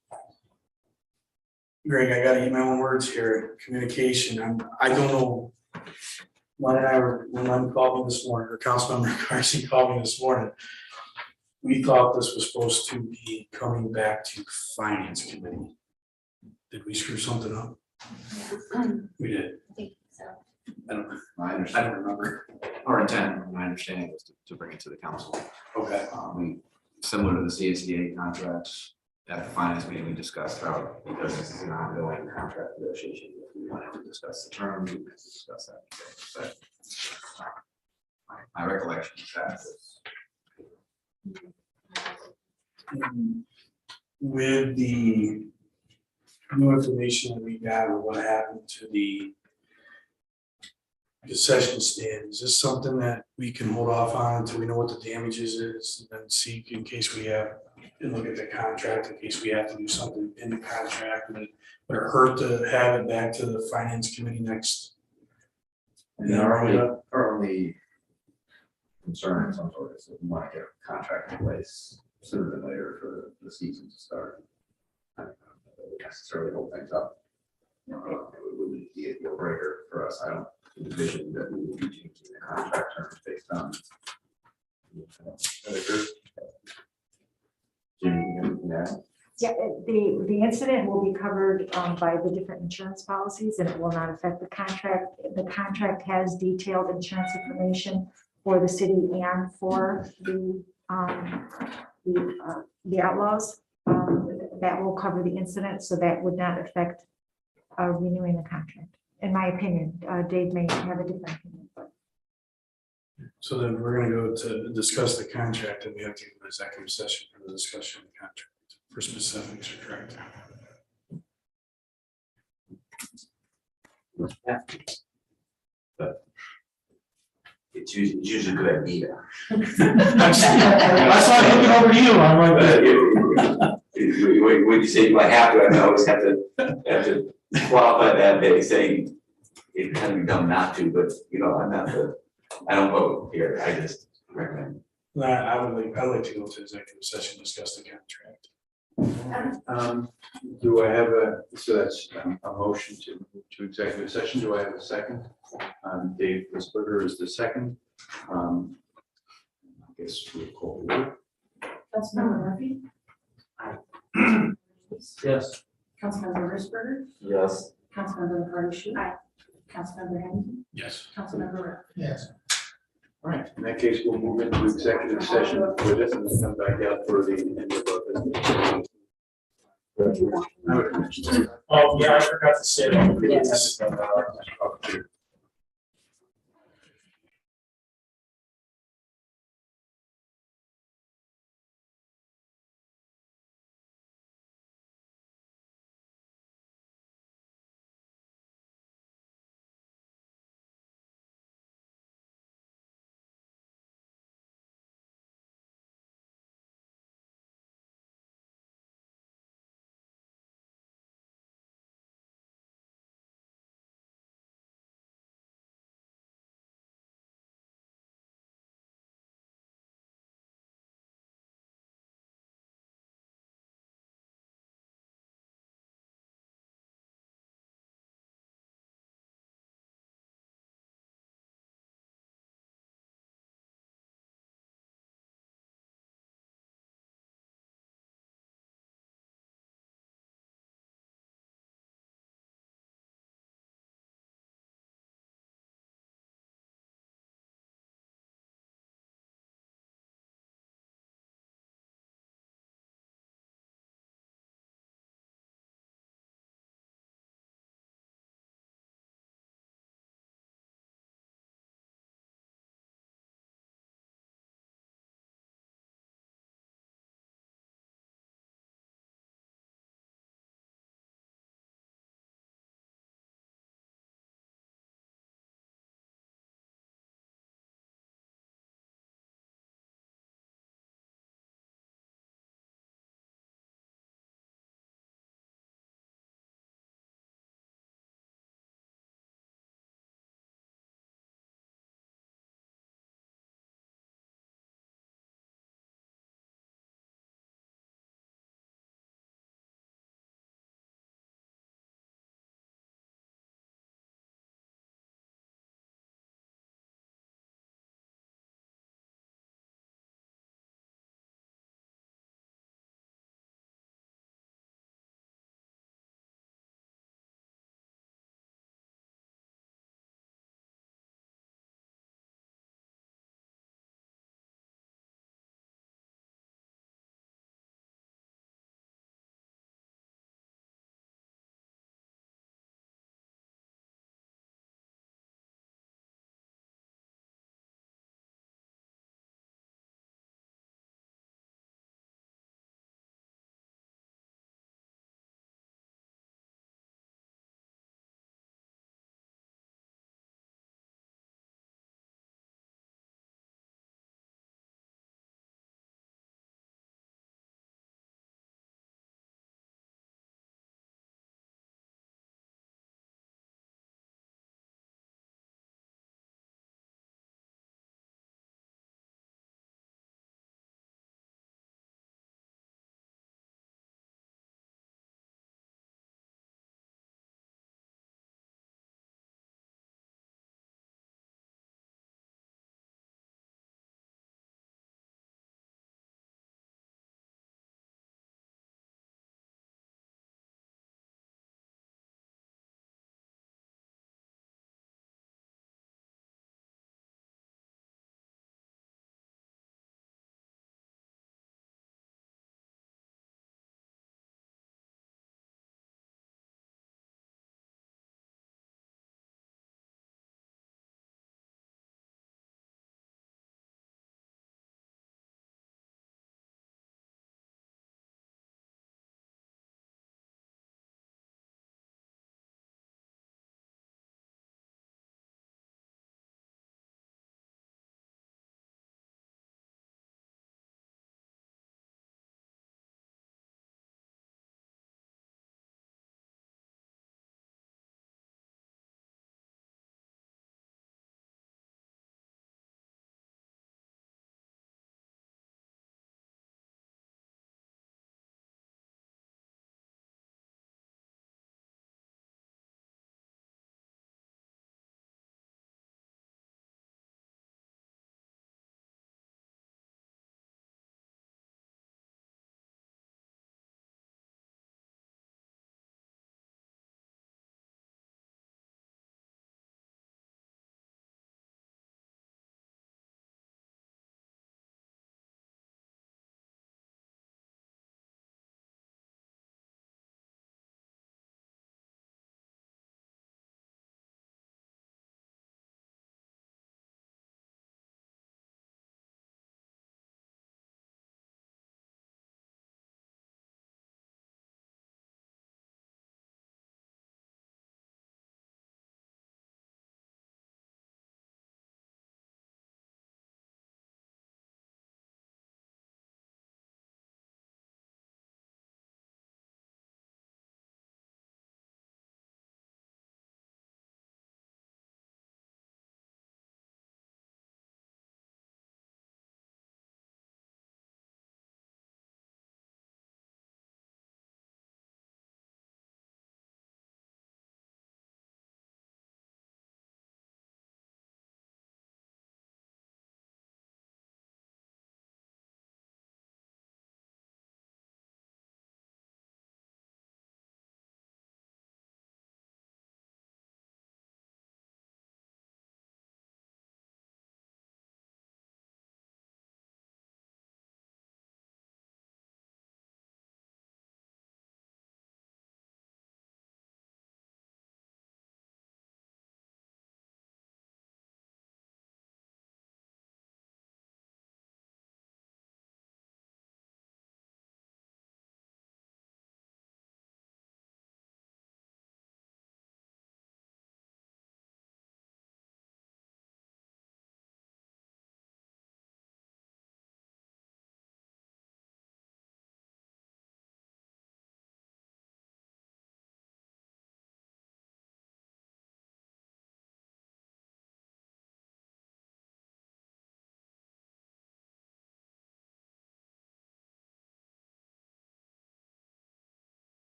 Greg, I gotta eat my own words here, communication, I don't know. When Len called me this morning, or Councilmember Darcy called me this morning. We thought this was supposed to be coming back to Finance Committee. Did we screw something up? We did. I think so. My I understanding, don't remember. our intent, my understanding was to bring it to the council. Okay. Similar to the CSDA contracts, at the finance meeting, we discussed how, because this is an ongoing contract negotiation, we wanted to discuss the terms, we wanted to discuss that. But my recollection is that With the new information that we got or what happened to the concession stand, is this something that we can hold off on until we know what the damages is and then see in case we have, and look at the contract in case we have to do something in the contract? Would it hurt to have it back to the Finance Committee next? And our only concern in some sort is that we want to get a contract in place sooner than later for the season to start. I don't necessarily hold things up. it wouldn't be a deal breaker for us. I don't envision that we would be changing the contract terms based on. Jimmy, you have anything to add? Yeah, the incident will be covered by the different insurance policies and it will not affect the contract. The contract has detailed insurance information for the city and for the outlaws. That will cover the incident, so that would not affect renewing the contract, in my opinion. Dave may have a different opinion, but. So then we're gonna go to discuss the contract and we have to go to executive session for the discussion of the contract for specifics, correct? It's usually a good idea. I saw it looking over to you, I'm like, When you say you have to, I always have to qualify that by saying it can be done not to, but I'm not I don't vote here, I just recommend. I'd like to go to executive session, discuss the contract. Do I have so that's a motion to executive session. Do I have a second? Dave Risberger is the second. I guess we'll call it. Councilmember Murphy? Yes. Councilmember Risberger? Yes. Councilmember McCarthy? Aye. Councilmember Henderson? Yes. Councilmember Rath? yes. All right, in that case, we'll move into executive session with it and then come back out for the end of our business. Oh, yeah, I forgot to say that. Yes.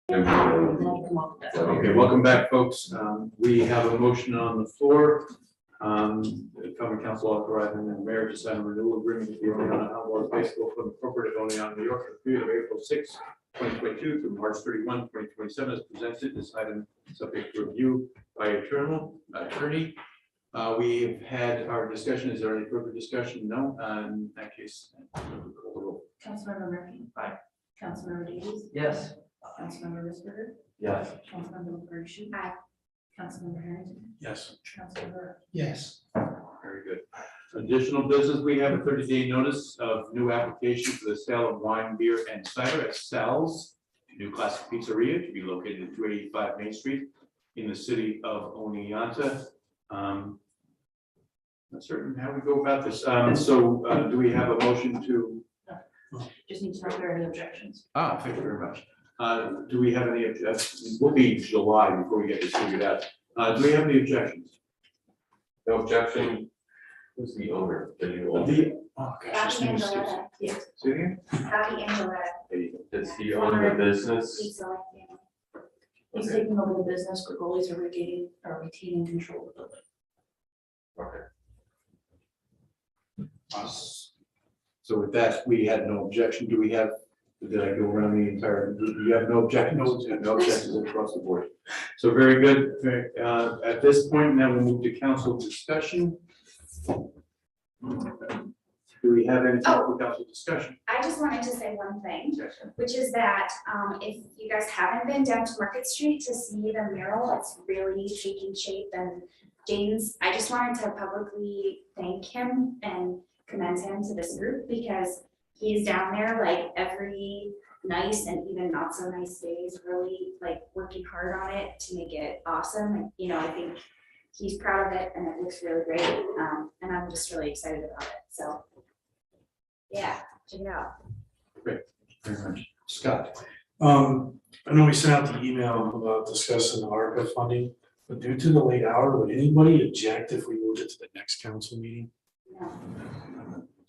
And then I come up with that. Okay, welcome back, folks. We have a motion on the floor. The common council authorizing the mayor to sign a renewal agreement with the Oneonta Outlaws Baseball Club Incorporated of Oneonta, New York, for the period of April 6, 2022 through March 31, 2027, as presented. This item is subject to review by attorney. We've had our discussion. Is there any further discussion? No. In that case, call the roll. Councilmember Murphy. Aye. Councilmember Davies. Yes. Councilmember Risberger. Yes. Councilmember Berluci. Aye. Councilmember Harrington. Yes. Councilmember. Yes. Very good. Additional business, we have a 30-day notice of new application for the sale of wine, beer, and cider at Sal's, a new classic pizzeria to be located at 285 Main Street in the city of Oneonta. Not certain how we go about this. Do we have a motion to? Just need to know if there are any objections. Thank you very much. Do we have any objections? We'll be July before we get this figured out. Do we have any objections? No objection. Who's the owner? The new owner? Gosh, this name escapes me. Yes. Say it again? Bobby Angela, There you go. Does he own the business? pizza family. He's Okay. taking over the business, but goalies are retaining control of the building. Okay. So with that, we had no objection. Do we have, did I go around the entire, do you have no objections? No objections across the board. So very good. At this point, now we'll move to council discussion. Do we have any for council discussion? I just wanted to say one thing, which is that if you guys haven't been down to Market Street to see the mural, it's really taking shape. And James, I just wanted to publicly thank him and commend him to this group, because he's down there like every nice and even not so nice days, really like working hard on it to make it awesome. And I think he's proud of it and it looks really great. And I'm just really excited about it. So yeah, check it out. Very much. Scott? I know we sent out the email about discussing the ARPA funding, but due to the late hour, would anybody object if we moved it to the next council meeting? No.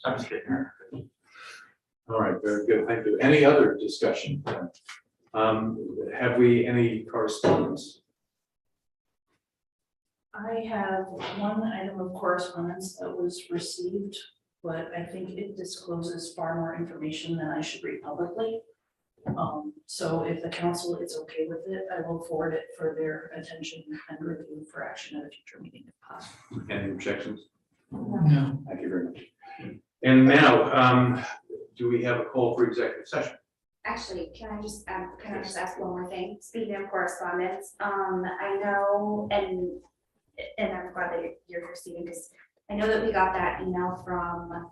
I'm just kidding. All right, very good. Thank you. Any other discussion? Have we any correspondence? I have one item of correspondence that was received, but I think it discloses far more information than I should read publicly. So if the council is okay with it, I will forward it for their attention and review for action at a future meeting if possible. Any objections? No. Thank you very much. And now, do we have a call for executive session? Actually, can I just ask one more thing? Speaking of correspondence, I know, and I'm glad that you're here, Stephen, because I know that we got that email from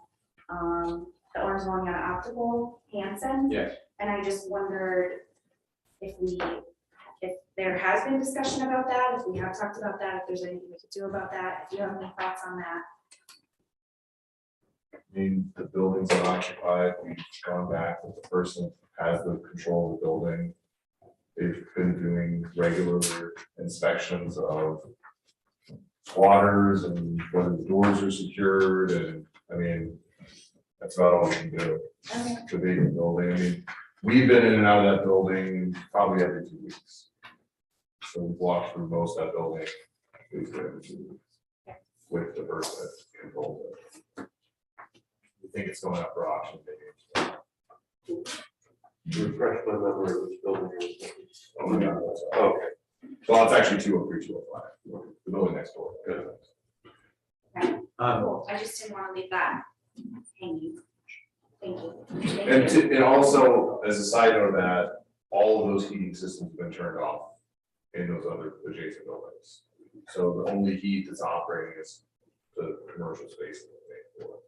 the Orange Oneonta Optical Hansen. Yes. And I just wondered if there has been discussion about that, if we have talked about that, if there's anything we could do about that, if you have any thoughts on that. I mean, the buildings are occupied, we've gone back with the person who has the control of the building. They've been doing regular inspections of squatters and whether the doors are secured, and I mean, that's about all we can do. Okay. To be in the building, I mean, we've been in and out of that building probably every 2 weeks. So we've walked through most of that building at least every 2 weeks with the person that controls it. We think it's going up for auction, maybe. Refresh my memory of which building it was. Oh my God, that's all. Okay. Well, it's actually 203, 205, the building next door. Cool, I just didn't want to leave that hanging. Thank you. Thank And you. and also, as a side note of that, all of those heating systems have been turned off in those other adjacent buildings. So the only heat that's operating is the commercial space that they pay for.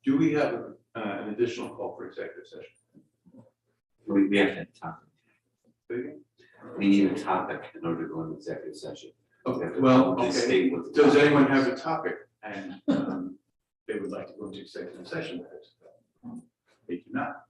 Do we have an additional call for executive session? We have to have time. Say again? We need a topic in order to go into executive session. Okay, well, Just okay. state what the Does topic anyone is. have a topic and they would like to go into executive session? They do not.